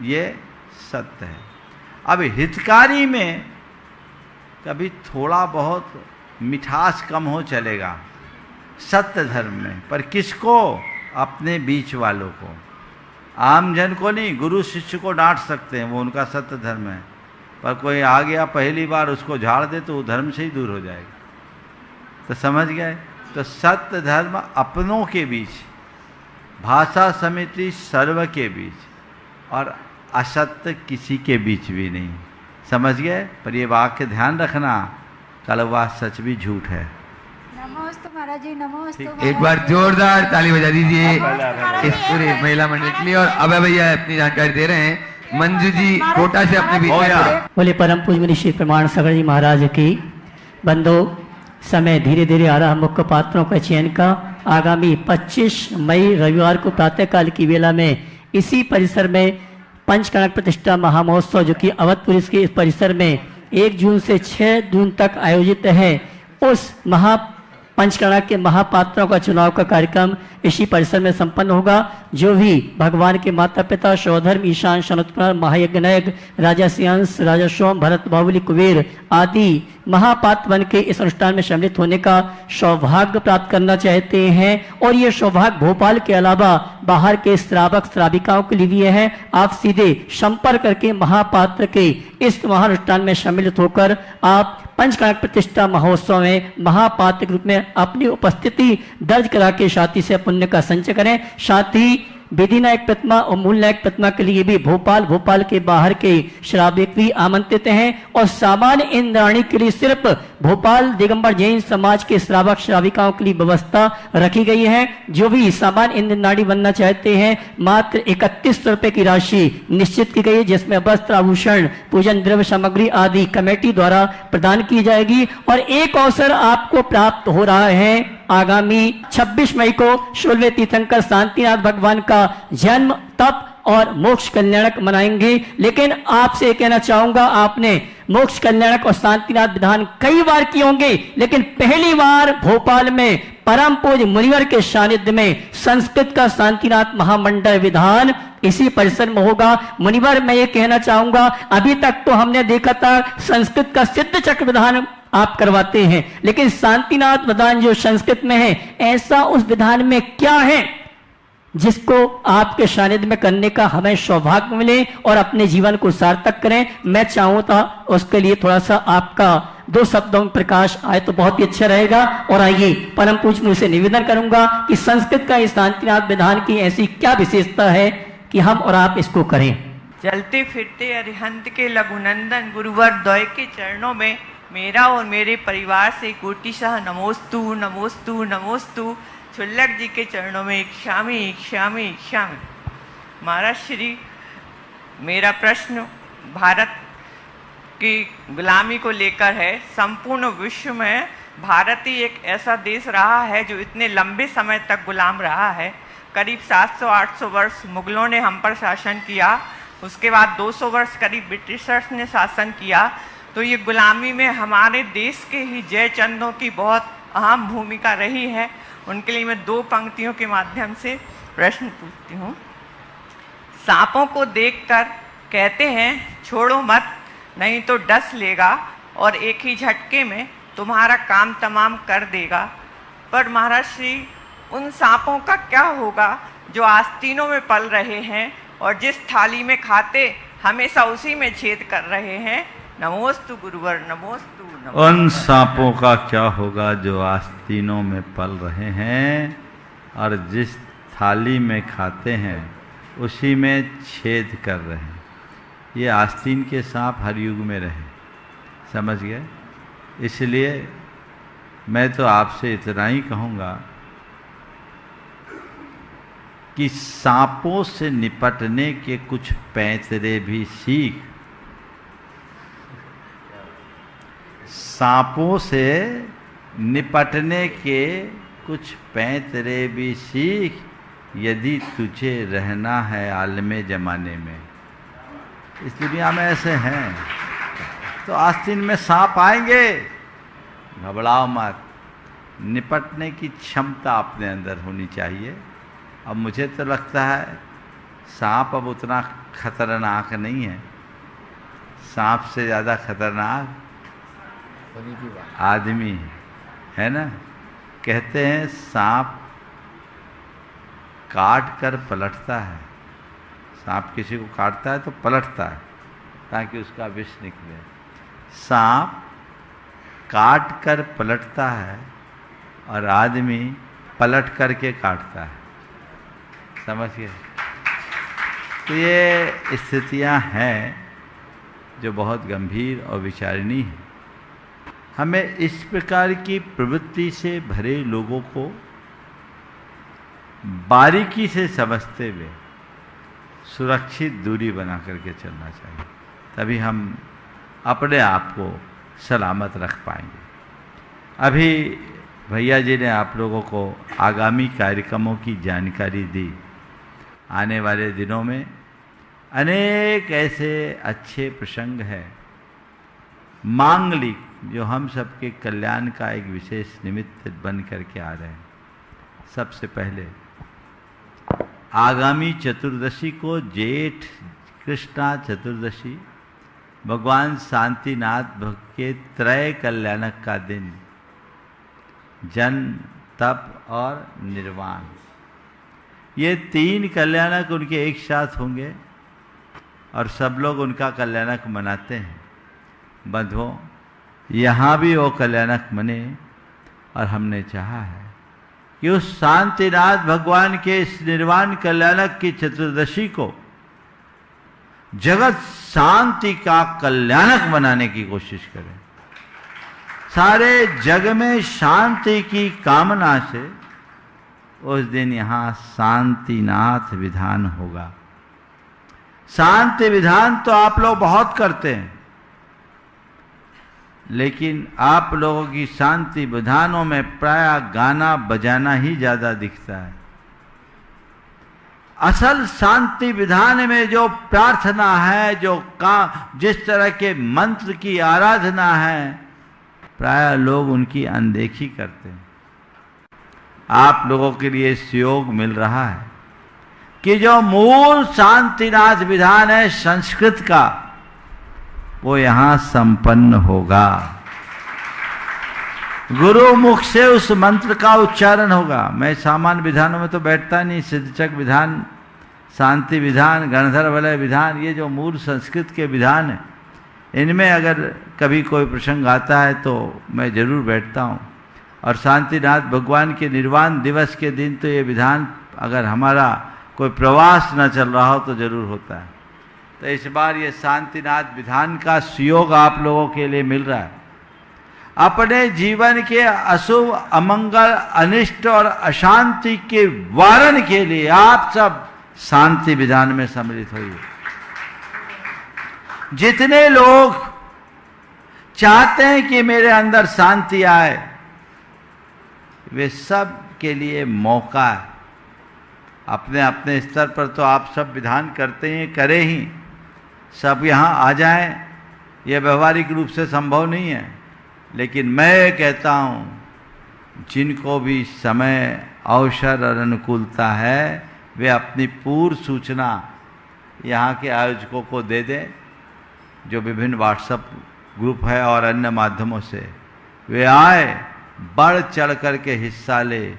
ये सत्य है। अब हितकारी में कभी थोड़ा बहुत मिठास कम हो चलेगा सत्य धर्म में, पर किसको? अपने बीच वालों को, आम जन को नहीं। गुरु शिष्य को डांट सकते हैं, वो उनका सत्य धर्म है, पर कोई आ गया पहली बार उसको झाड़ दे तो वो धर्म से ही दूर हो जाएगा। तो समझ गए? तो सत्य धर्म अपनों के बीच, भाषा समिति सर्व के बीच, और असत्य किसी के बीच भी नहीं। समझ गए? पर ये वाक्य ध्यान रखना, कलवा सच भी झूठ है। नमोस्तु महाराज जी, नमोस्तु। एक बार जोरदार ताली बजा दीजिए इस पूरे महिला मंडल के लिए। और अभय भैया अपनी जानकारी दे रहे हैं। मंजू जी कोटा से अपने बीच में। बोले परम पूज्य मुनि श्री प्रमाण सागर जी महाराज की। बंधु, समय धीरे धीरे आ रहा मुख्य पात्रों का चयन का। आगामी 25 मई रविवार को प्रातःकाल की वेला में इसी परिसर में पंचकणक प्रतिष्ठा महामहोत्सव, जो कि अवधपुर के इस परिसर में 1 जून से 6 जून तक आयोजित है, उस पंचकणक के महापात्रों का चुनाव का कार्यक्रम इसी परिसर में संपन्न होगा। जो भी भगवान के माता पिता शोधर्म ईशान शनोत्कुमार महायज्ञ नायक राजा सियांश राजा सोम भरत बाहुबली कुबेर आदि महापात्र बन के इस अनुष्ठान में सम्मिलित होने का सौभाग्य प्राप्त करना चाहते हैं, और ये सौभाग्य भोपाल के अलावा बाहर के श्रावक श्राविकाओं के लिए भी है। आप सीधे संपर्क करके महापात्र के इस महानुष्ठान में सम्मिलित होकर आप पंचकणक प्रतिष्ठा महोत्सव में महापात्र के रूप में अपनी उपस्थिति दर्ज करा के साथी से पुण्य का संचय करें। साथ ही विधि नायक प्रतिमा और मूल नायक प्रतिमा के लिए भी भोपाल के बाहर के श्राविक भी आमंत्रित हैं, और सामान्य इंद्राणी के लिए सिर्फ भोपाल दिगंबर जैन समाज के श्रावक श्राविकाओं के लिए व्यवस्था रखी गई है। जो भी सामान्य इंद्राणी बनना चाहते हैं, मात्र 3100 रुपए की राशि निश्चित की गई है, जिसमें वस्त्र आभूषण पूजन द्रव्य सामग्री आदि कमेटी द्वारा प्रदान की जाएगी। और एक अवसर आपको प्राप्त हो रहा है, आगामी 26 मई को 16वें तीर्थंकर शांतिनाथ भगवान का जन्म तप और मोक्ष कल्याणक मनाएंगे। लेकिन आपसे कहना चाहूंगा, आपने मोक्ष कल्याणक और शांतिनाथ विधान कई बार किए होंगे, लेकिन पहली बार भोपाल में परम पूज्य मुनिवर के सानिध्य में संस्कृत का शांतिनाथ महामंडल विधान इसी परिसर में होगा। मुनिवर, मैं ये कहना चाहूंगा, अभी तक तो हमने देखा था संस्कृत का सिद्ध चक्र विधान आप करवाते हैं, लेकिन शांतिनाथ विधान जो संस्कृत में है, ऐसा उस विधान में क्या है जिसको आपके सानिध्य में करने का हमें सौभाग्य मिले और अपने जीवन को सार्थक करें। मैं चाहूँ था उसके लिए थोड़ा सा आपका 2 शब्दों में प्रकाश आए तो बहुत ही अच्छा रहेगा। और आइए परम पूज्य मुझे से निवेदन करूंगा कि संस्कृत का इस शांतिनाथ विधान की ऐसी क्या विशेषता है कि हम और आप इसको करें। चलते फिरते अरिहंत के लघुनंदन गुरुवर द्वय के चरणों में मेरा और मेरे परिवार से कोटिशः नमोस्तु नमोस्तु नमोस्तु। छुल्लक जी के चरणों में क्षामी क्षामी क्षामी। महाराज श्री, मेरा प्रश्न भारत की गुलामी को लेकर है। संपूर्ण विश्व में भारत ही एक ऐसा देश रहा है जो इतने लंबे समय तक गुलाम रहा है। करीब 700-800 वर्ष मुगलों ने हम पर शासन किया, उसके बाद 200 वर्ष करीब ब्रिटिशर्स ने शासन किया। तो ये गुलामी में हमारे देश के ही जयचंदों की बहुत अहम भूमिका रही है। उनके लिए मैं 2 पंक्तियों के माध्यम से प्रश्न पूछती हूँ। सांपों को देखकर कहते हैं छोड़ो मत, नहीं तो डस लेगा और एक ही झटके में तुम्हारा काम तमाम कर देगा। पर महाराज श्री, उन सांपों का क्या होगा जो आस्तीनों में पल रहे हैं और जिस थाली में खाते हमेशा उसी में छेद कर रहे हैं? नमोस्तु गुरुवर, नमोस्तु नमोस्तु। उन सांपों का क्या होगा जो आस्तीनों में पल रहे हैं और जिस थाली में खाते हैं उसी में छेद कर रहे हैं। ये आस्तीन के सांप हर युग में रहे, समझ गए? इसलिए मैं तो आपसे इतना ही कहूँगा कि सांपों से निपटने के कुछ पैंतरे भी सीख। सांपों से निपटने के कुछ पैंतरे भी सीख, यदि तुझे रहना है आलमे ज़माने में। इस दुनिया में ऐसे हैं तो आस्तीन में सांप आएंगे, घबराओ मत। निपटने की क्षमता अपने अंदर होनी चाहिए। अब मुझे तो लगता है सांप अब उतना खतरनाक नहीं है। सांप से ज़्यादा खतरनाक आदमी है ना। कहते हैं सांप काट कर पलटता है। सांप किसी को काटता है तो पलटता है ताकि उसका विष निकले। सांप काट कर पलटता है और आदमी पलट करके काटता है, समझ गए? तो ये स्थितियां हैं जो बहुत गंभीर और विचारणीय हैं। हमें इस प्रकार की प्रवृत्ति से भरे लोगों को बारीकी से समझते हुए सुरक्षित दूरी बना करके चलना चाहिए, तभी हम अपने आप को सलामत रख पाएंगे। अभी भैया जी ने आप लोगों को आगामी कार्यक्रमों की जानकारी दी। आने वाले दिनों में अनेक ऐसे अच्छे प्रसंग हैं मांगलिक जो हम सबके कल्याण का एक विशेष निमित्त बन करके आ रहे हैं। सबसे पहले आगामी चतुर्दशी को, जेठ कृष्णा चतुर्दशी, भगवान शांतिनाथ भक्त के त्रय कल्याणक का दिन, जन्म, तप और निर्वाण, ये 3 कल्याणक उनके एक साथ होंगे और सब लोग उनका कल्याणक मनाते हैं। बंधुओं, यहाँ भी वो कल्याणक मने और हमने चाहा है कि उस शांतिनाथ भगवान के इस निर्वाण कल्याणक की चतुर्दशी को जगत शांति का कल्याणक बनाने की कोशिश करें। सारे जग में शांति की कामना से उस दिन यहाँ शांतिनाथ विधान होगा। शांति विधान तो आप लोग बहुत करते हैं, लेकिन आप लोगों की शांति विधानों में प्राय गाना बजाना ही ज्यादा दिखता है। असल शांति विधान में जो प्रार्थना है, जो जिस तरह के मंत्र की आराधना है, प्राय लोग उनकी अनदेखी करते हैं। आप लोगों के लिए सहयोग मिल रहा है कि जो मूल शांतिनाथ विधान है संस्कृत का, वो यहाँ संपन्न होगा। गुरु मुख से उस मंत्र का उच्चारण होगा। मैं सामान्य विधानों में तो बैठता नहीं। सिद्धचक विधान, शांति विधान, गणधर वलय विधान, ये जो मूल संस्कृत के विधान है, इनमें अगर कभी कोई प्रसंग आता है तो मैं जरूर बैठता हूँ। और शांतिनाथ भगवान के निर्वाण दिवस के दिन तो ये विधान, अगर हमारा कोई प्रवास न चल रहा हो तो जरूर होता है। तो इस बार ये शांतिनाथ विधान का सहयोग आप लोगों के लिए मिल रहा है। अपने जीवन के अशुभ, अमंगल, अनिष्ट और अशांति के वारण के लिए आप सब शांति विधान में सम्मिलित होइए। जितने लोग चाहते हैं कि मेरे अंदर शांति आए, वे सब के लिए मौका है। अपने अपने स्तर पर तो आप सब विधान करते हैं, करें ही। सब यहाँ आ जाएं, ये व्यवहारिक रूप से संभव नहीं है, लेकिन मैं कहता हूँ जिनको भी समय, अवसर और अनुकूलता है वे अपनी पूर्व सूचना यहाँ के आयोजकों को दे दें, जो विभिन्न व्हाट्सएप ग्रुप है और अन्य माध्यमों से वे आए, बढ़ चढ़ कर के हिस्सा ले।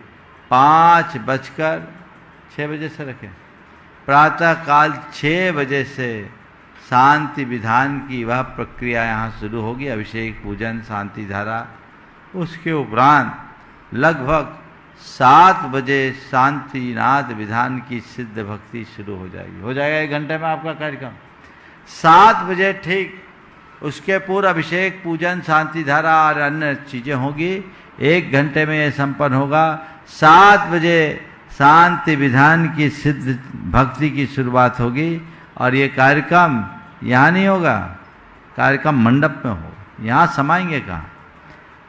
5:06 बजे से रखें, प्रातःकाल 6 बजे से शांति विधान की वह प्रक्रिया यहाँ शुरू होगी, अभिषेक, पूजन, शांति धारा। उसके उपरांत लगभग 7 बजे शांतिनाद विधान की सिद्ध भक्ति शुरू हो जाएगी। हो जाएगा 1 घंटे में आपका कार्यक्रम। 7 बजे ठीक उसके पूर्व अभिषेक, पूजन, शांति धारा और अन्य चीज़ें होगी। 1 घंटे में यह संपन्न होगा। 7 बजे शांति विधान की सिद्ध भक्ति की शुरुआत होगी और ये कार्यक्रम यहाँ नहीं होगा, कार्यक्रम मंडप में होगा। यहाँ समाएंगे कहाँ,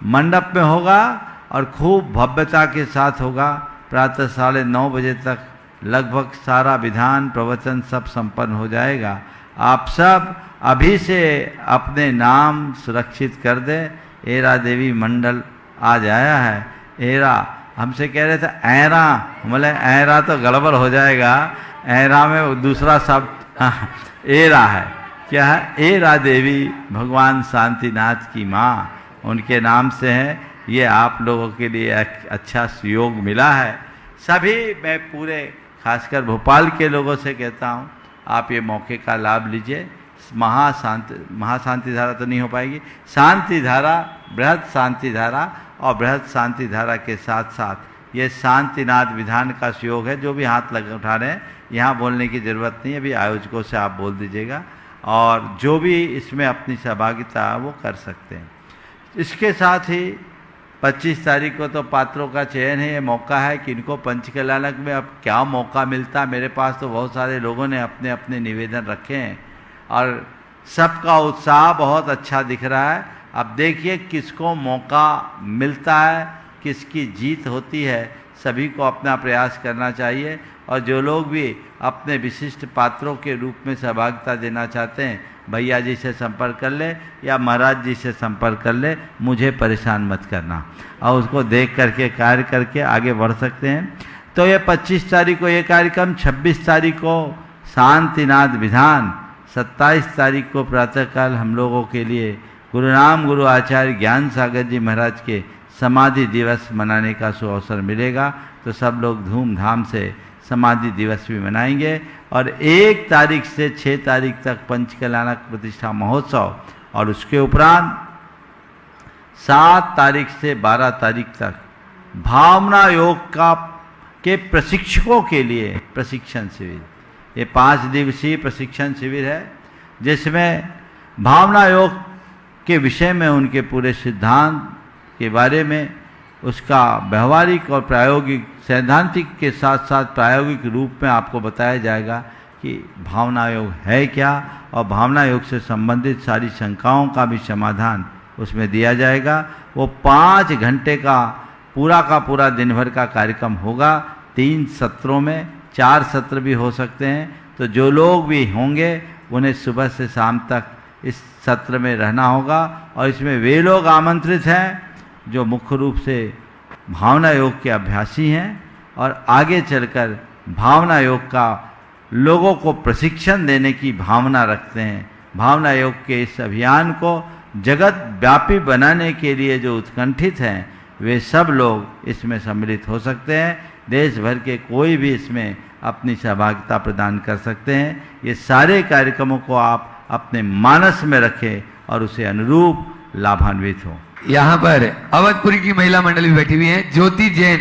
मंडप में होगा और खूब भव्यता के साथ होगा। प्रातः 9:30 बजे तक लगभग सारा विधान, प्रवचन सब संपन्न हो जाएगा। आप सब अभी से अपने नाम सुरक्षित कर दें। एरा देवी मंडल आज आया है। एरा हमसे कह रहे थे ऐरा, बोले ऐरा तो गड़बड़ हो जाएगा, ऐरा में दूसरा शब्द एरा है। क्या है? एरा देवी भगवान शांतिनाथ की माँ, उनके नाम से है। ये आप लोगों के लिए एक अच्छा सहयोग मिला है। सभी मैं पूरे खासकर भोपाल के लोगों से कहता हूँ, आप ये मौके का लाभ लीजिए। महाशांति धारा तो नहीं हो पाएगी, शांति धारा, बृहद शांति धारा और बृहद शांति धारा के साथ साथ ये शांतिनाद विधान का सहयोग है। जो भी हाथ उठा रहे हैं यहाँ बोलने की ज़रूरत नहीं है, अभी आयोजकों से आप बोल दीजिएगा और जो भी इसमें अपनी सहभागिता वो कर सकते हैं। इसके साथ ही 25 तारीख को तो पात्रों का चयन है। ये मौका है कि इनको पंचकल्याणक में अब क्या मौका मिलता है। मेरे पास तो बहुत सारे लोगों ने अपने अपने निवेदन रखे हैं और सबका उत्साह बहुत अच्छा दिख रहा है। अब देखिए किसको मौका मिलता है, किसकी जीत होती है। सभी को अपना प्रयास करना चाहिए और जो लोग भी अपने विशिष्ट पात्रों के रूप में सहभागिता देना चाहते हैं, भैया जी से संपर्क कर ले या महाराज जी से संपर्क कर ले, मुझे परेशान मत करना और उसको देख करके कार्य करके आगे बढ़ सकते हैं। तो ये 25 तारीख को ये कार्यक्रम, 26 तारीख को शांतिनाद विधान, 27 तारीख को प्रातःकाल हम लोगों के लिए गुरुनाम गुरु आचार्य ज्ञान सागर जी महाराज के समाधि दिवस मनाने का सुअवसर मिलेगा। तो सब लोग धूमधाम से समाधि दिवस भी मनाएंगे और 1 तारीख से 6 तारीख तक पंचकल्याणक प्रतिष्ठा महोत्सव और उसके उपरांत 7 तारीख से 12 तारीख तक भावना योग के प्रशिक्षकों के लिए प्रशिक्षण शिविर। ये 5 दिवसीय प्रशिक्षण शिविर है जिसमें भावना योग के विषय में उनके पूरे सिद्धांत के बारे में, उसका व्यवहारिक और प्रायोगिक, सैद्धांतिक के साथ साथ प्रायोगिक रूप में आपको बताया जाएगा कि भावना योग है क्या और भावना योग से संबंधित सारी शंकाओं का भी समाधान उसमें दिया जाएगा। वो 5 घंटे का पूरा दिन भर का कार्यक्रम होगा। 3 सत्रों में, 4 सत्र भी हो सकते हैं। तो जो लोग भी होंगे उन्हें सुबह से शाम तक इस सत्र में रहना होगा और इसमें वे लोग आमंत्रित हैं जो मुख्य रूप से भावना योग के अभ्यासी हैं और आगे चलकर भावना योग का लोगों को प्रशिक्षण देने की भावना रखते हैं। भावना योग के इस अभियान को जगत व्यापी बनाने के लिए जो उत्कंठित हैं वे सब लोग इसमें सम्मिलित हो सकते हैं। देश भर के कोई भी इसमें अपनी सहभागिता प्रदान कर सकते हैं। ये सारे कार्यक्रमों को आप अपने मानस में रखें और उसे अनुरूप लाभान्वित हों। यहाँ पर अवधपुरी की महिला मंडल भी बैठी हुई है ज्योति जैन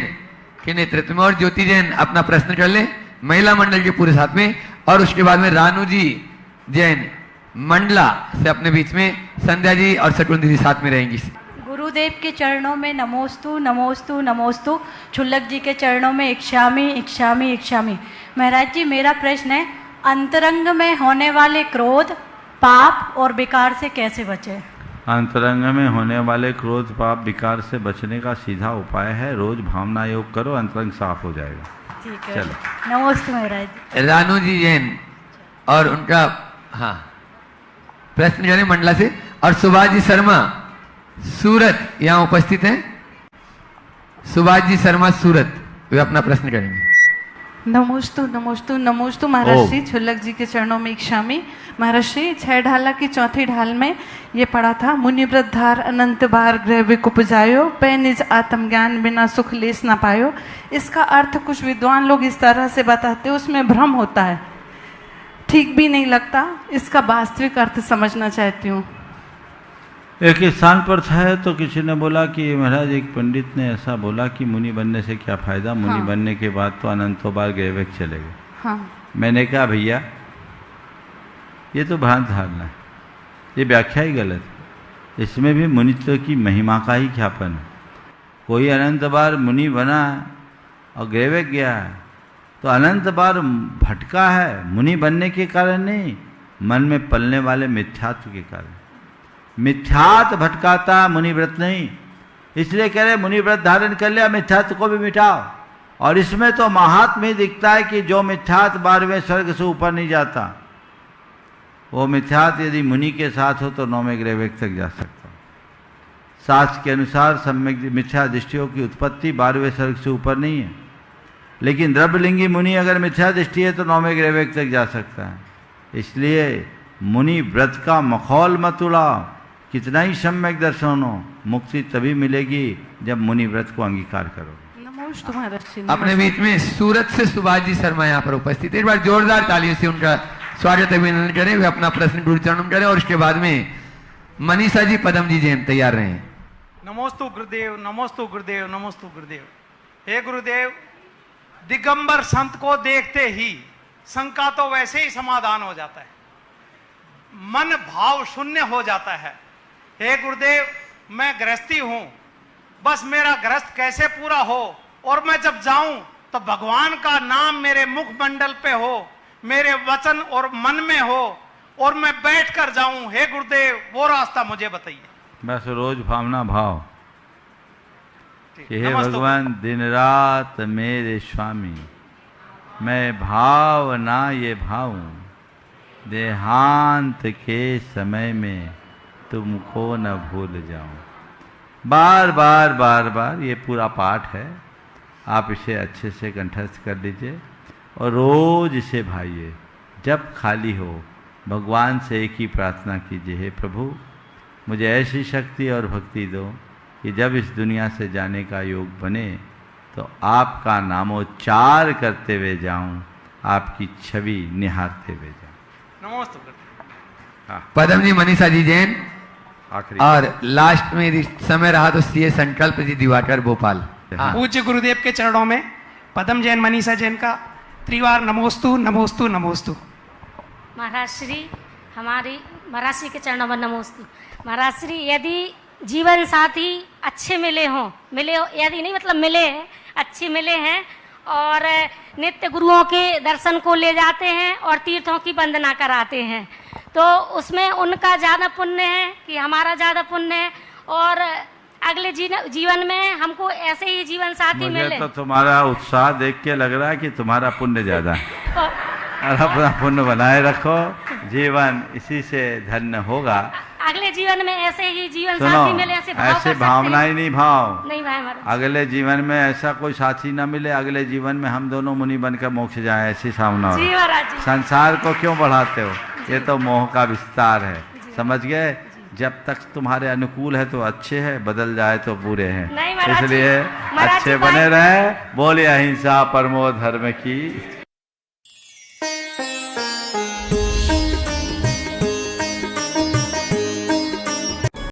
के नेतृत्व में, और ज्योति जैन अपना प्रश्न कर ले महिला मंडल के पूरे साथ में, और उसके बाद में रानू जी जैन मंडला से अपने बीच में संध्या जी और शकुन दीदी साथ में रहेंगी। गुरुदेव के चरणों में नमोस्तु नमोस्तु नमोस्तु। छुल्लक जी के चरणों में इक्षामी इक्षामी इक्षामी। महाराज जी, मेरा प्रश्न है, अंतरंग में होने वाले क्रोध, पाप और विकार से कैसे बचें? अंतरंग में होने वाले क्रोध, पाप, विकार से बचने का सीधा उपाय है रोज भावना योग करो, अंतरंग साफ हो जाएगा। ठीक है, चलो। नमस्ते महाराज। रानू जी जैन और उनका प्रश्न जाने मंडला से, और सुभाष जी शर्मा सूरत यहाँ उपस्थित हैं। सुभाष जी शर्मा सूरत, वे अपना प्रश्न करेंगे। नमोस्तु नमोस्तु नमोस्तु महाराज श्री छुल्लक जी के चरणों में इच्छामी। महाराज श्री 6 ढाला की चौथी ढाल में ये पढ़ा था, मुनिव्रत धार अनंत बार ग्रह विक उपजायो, पै निज आत्मज्ञान बिना सुख लेस ना पायो। इसका अर्थ कुछ विद्वान लोग इस तरह से बताते हैं, उसमें भ्रम होता है, ठीक भी नहीं लगता। इसका वास्तविक अर्थ समझना चाहती हूँ। एक स्थान पर था तो किसी ने बोला कि महाराज एक पंडित ने ऐसा बोला कि मुनि बनने से क्या फायदा, मुनि हाँ। बनने के बाद तो अनंतों बार गैविक चलेगा। हाँ। मैंने कहा भैया ये तो भ्रांत धारणा है, ये व्याख्या ही गलत है। इसमें भी मुनित्व की महिमा का ही ख्यापन है। कोई अनंत बार मुनि बना और गैविक गया है तो अनंत बार भटका है, मुनि बनने के कारण नहीं, मन में पलने वाले मिथ्यात्व के कारण। मिथ्यात्व भटकाता, मुनिव्रत नहीं। इसलिए कह रहे मुनिव्रत धारण कर लिया, मिथ्यात्व को भी मिटाओ। और इसमें तो महात्म ही दिखता है कि जो मिथ्यात्व 12वें स्वर्ग से ऊपर नहीं जाता, वो मिथ्यात्व यदि मुनि के साथ हो तो 9वें ग्रह तक जा सकता। शास्त्र के अनुसार सम्यक मिथ्या दृष्टियों की उत्पत्ति 12वें स्वर्ग से ऊपर नहीं है, लेकिन द्रव्यलिंगी मुनि अगर मिथ्या दृष्टि है तो 9वें ग्रह तक जा सकता है। इसलिए मुनि व्रत का मखौल मत उड़ाओ, कितना ही सम्यक दर्शन हो, मुक्ति तभी मिलेगी जब मुनि व्रत को अंगीकार करो। नमोस्तु महाराज श्री। अपने बीच में सूरत से सुभाष जी शर्मा यहाँ पर उपस्थित है। एक बार जोरदार तालियों से उनका स्वागत अभिनंदन करें। वे अपना प्रश्न गुरु चरणों में करें और उसके बाद में मनीषा जी, पदम जी जैन तैयार रहे। नमोस्तु गुरुदेव, नमोस्तु गुरुदेव, नमोस्तु गुरुदेव। हे गुरुदेव, दिगंबर संत को देखते ही शंका तो वैसे ही समाधान हो जाता है, मन भाव शून्य हो जाता है। हे गुरुदेव, मैं गृहस्थी हूं, बस मेरा गृहस्थ कैसे पूरा हो, और मैं जब जाऊं तो भगवान का नाम मेरे मुख मंडल पे हो, मेरे वचन और मन में हो, और मैं बैठ कर जाऊं। हे गुरुदेव, वो रास्ता मुझे बताइए। बस रोज भावना भाव कि हे भगवान दिन रात मेरे स्वामी, मैं भाव ना ये भाऊं, देहांत के समय में तुमको न भूल जाऊं। बार बार बार बार ये पूरा पाठ है, आप इसे अच्छे से कंठस्थ कर लीजिए और रोज इसे भाइये। जब खाली हो भगवान से एक ही प्रार्थना कीजिए, हे प्रभु मुझे ऐसी शक्ति और भक्ति दो कि जब इस दुनिया से जाने का योग बने तो आपका नामोच्चार करते हुए जाऊं, आपकी छवि निहारते हुए जाऊं। नमस्ते। पदम जी, मनीषा जी जैन, आखिरी और लास्ट में यदि समय रहा तो सीए संकल्प जी दिवाकर भोपाल। पूज्य गुरुदेव के चरणों में पदम जैन, मनीषा जैन का त्रिवार नमोस्तु नमोस्तु नमोस्तु। महाराज श्री, हमारी महाराज श्री के चरणों में नमोस्तु। महाराज श्री, यदि जीवन साथी अच्छे मिले हो, यदि नहीं मतलब मिले हैं, अच्छे मिले हैं और नित्य गुरुओं के दर्शन को ले जाते हैं और तीर्थों की वंदना कराते हैं, तो उसमें उनका ज़्यादा पुण्य है कि हमारा ज़्यादा पुण्य है। और अगले जीवन में हमको ऐसे ही जीवन साथी मिले। तो तुम्हारा उत्साह देख के लग रहा है कि तुम्हारा पुण्य ज़्यादा है। और अपना पुण्य बनाए रखो, जीवन इसी से धन्य होगा। अगले जीवन में ऐसे ही जीवन साथी मिले, ऐसे भावना ही नहीं, भाव नहीं भाई महाराज। अगले जीवन में ऐसा कोई साथी ना मिले, अगले जीवन में हम दोनों मुनि बनकर मोक्ष जाए, ऐसी भावना हो। संसार को क्यों बढ़ाते हो, ये तो मोह का विस्तार है, समझ गए। जब तक तुम्हारे अनुकूल है तो अच्छे है, बदल जाए तो बुरे हैं, इसलिए अच्छे बने रहे। बोले अहिंसा परमो धर्म की।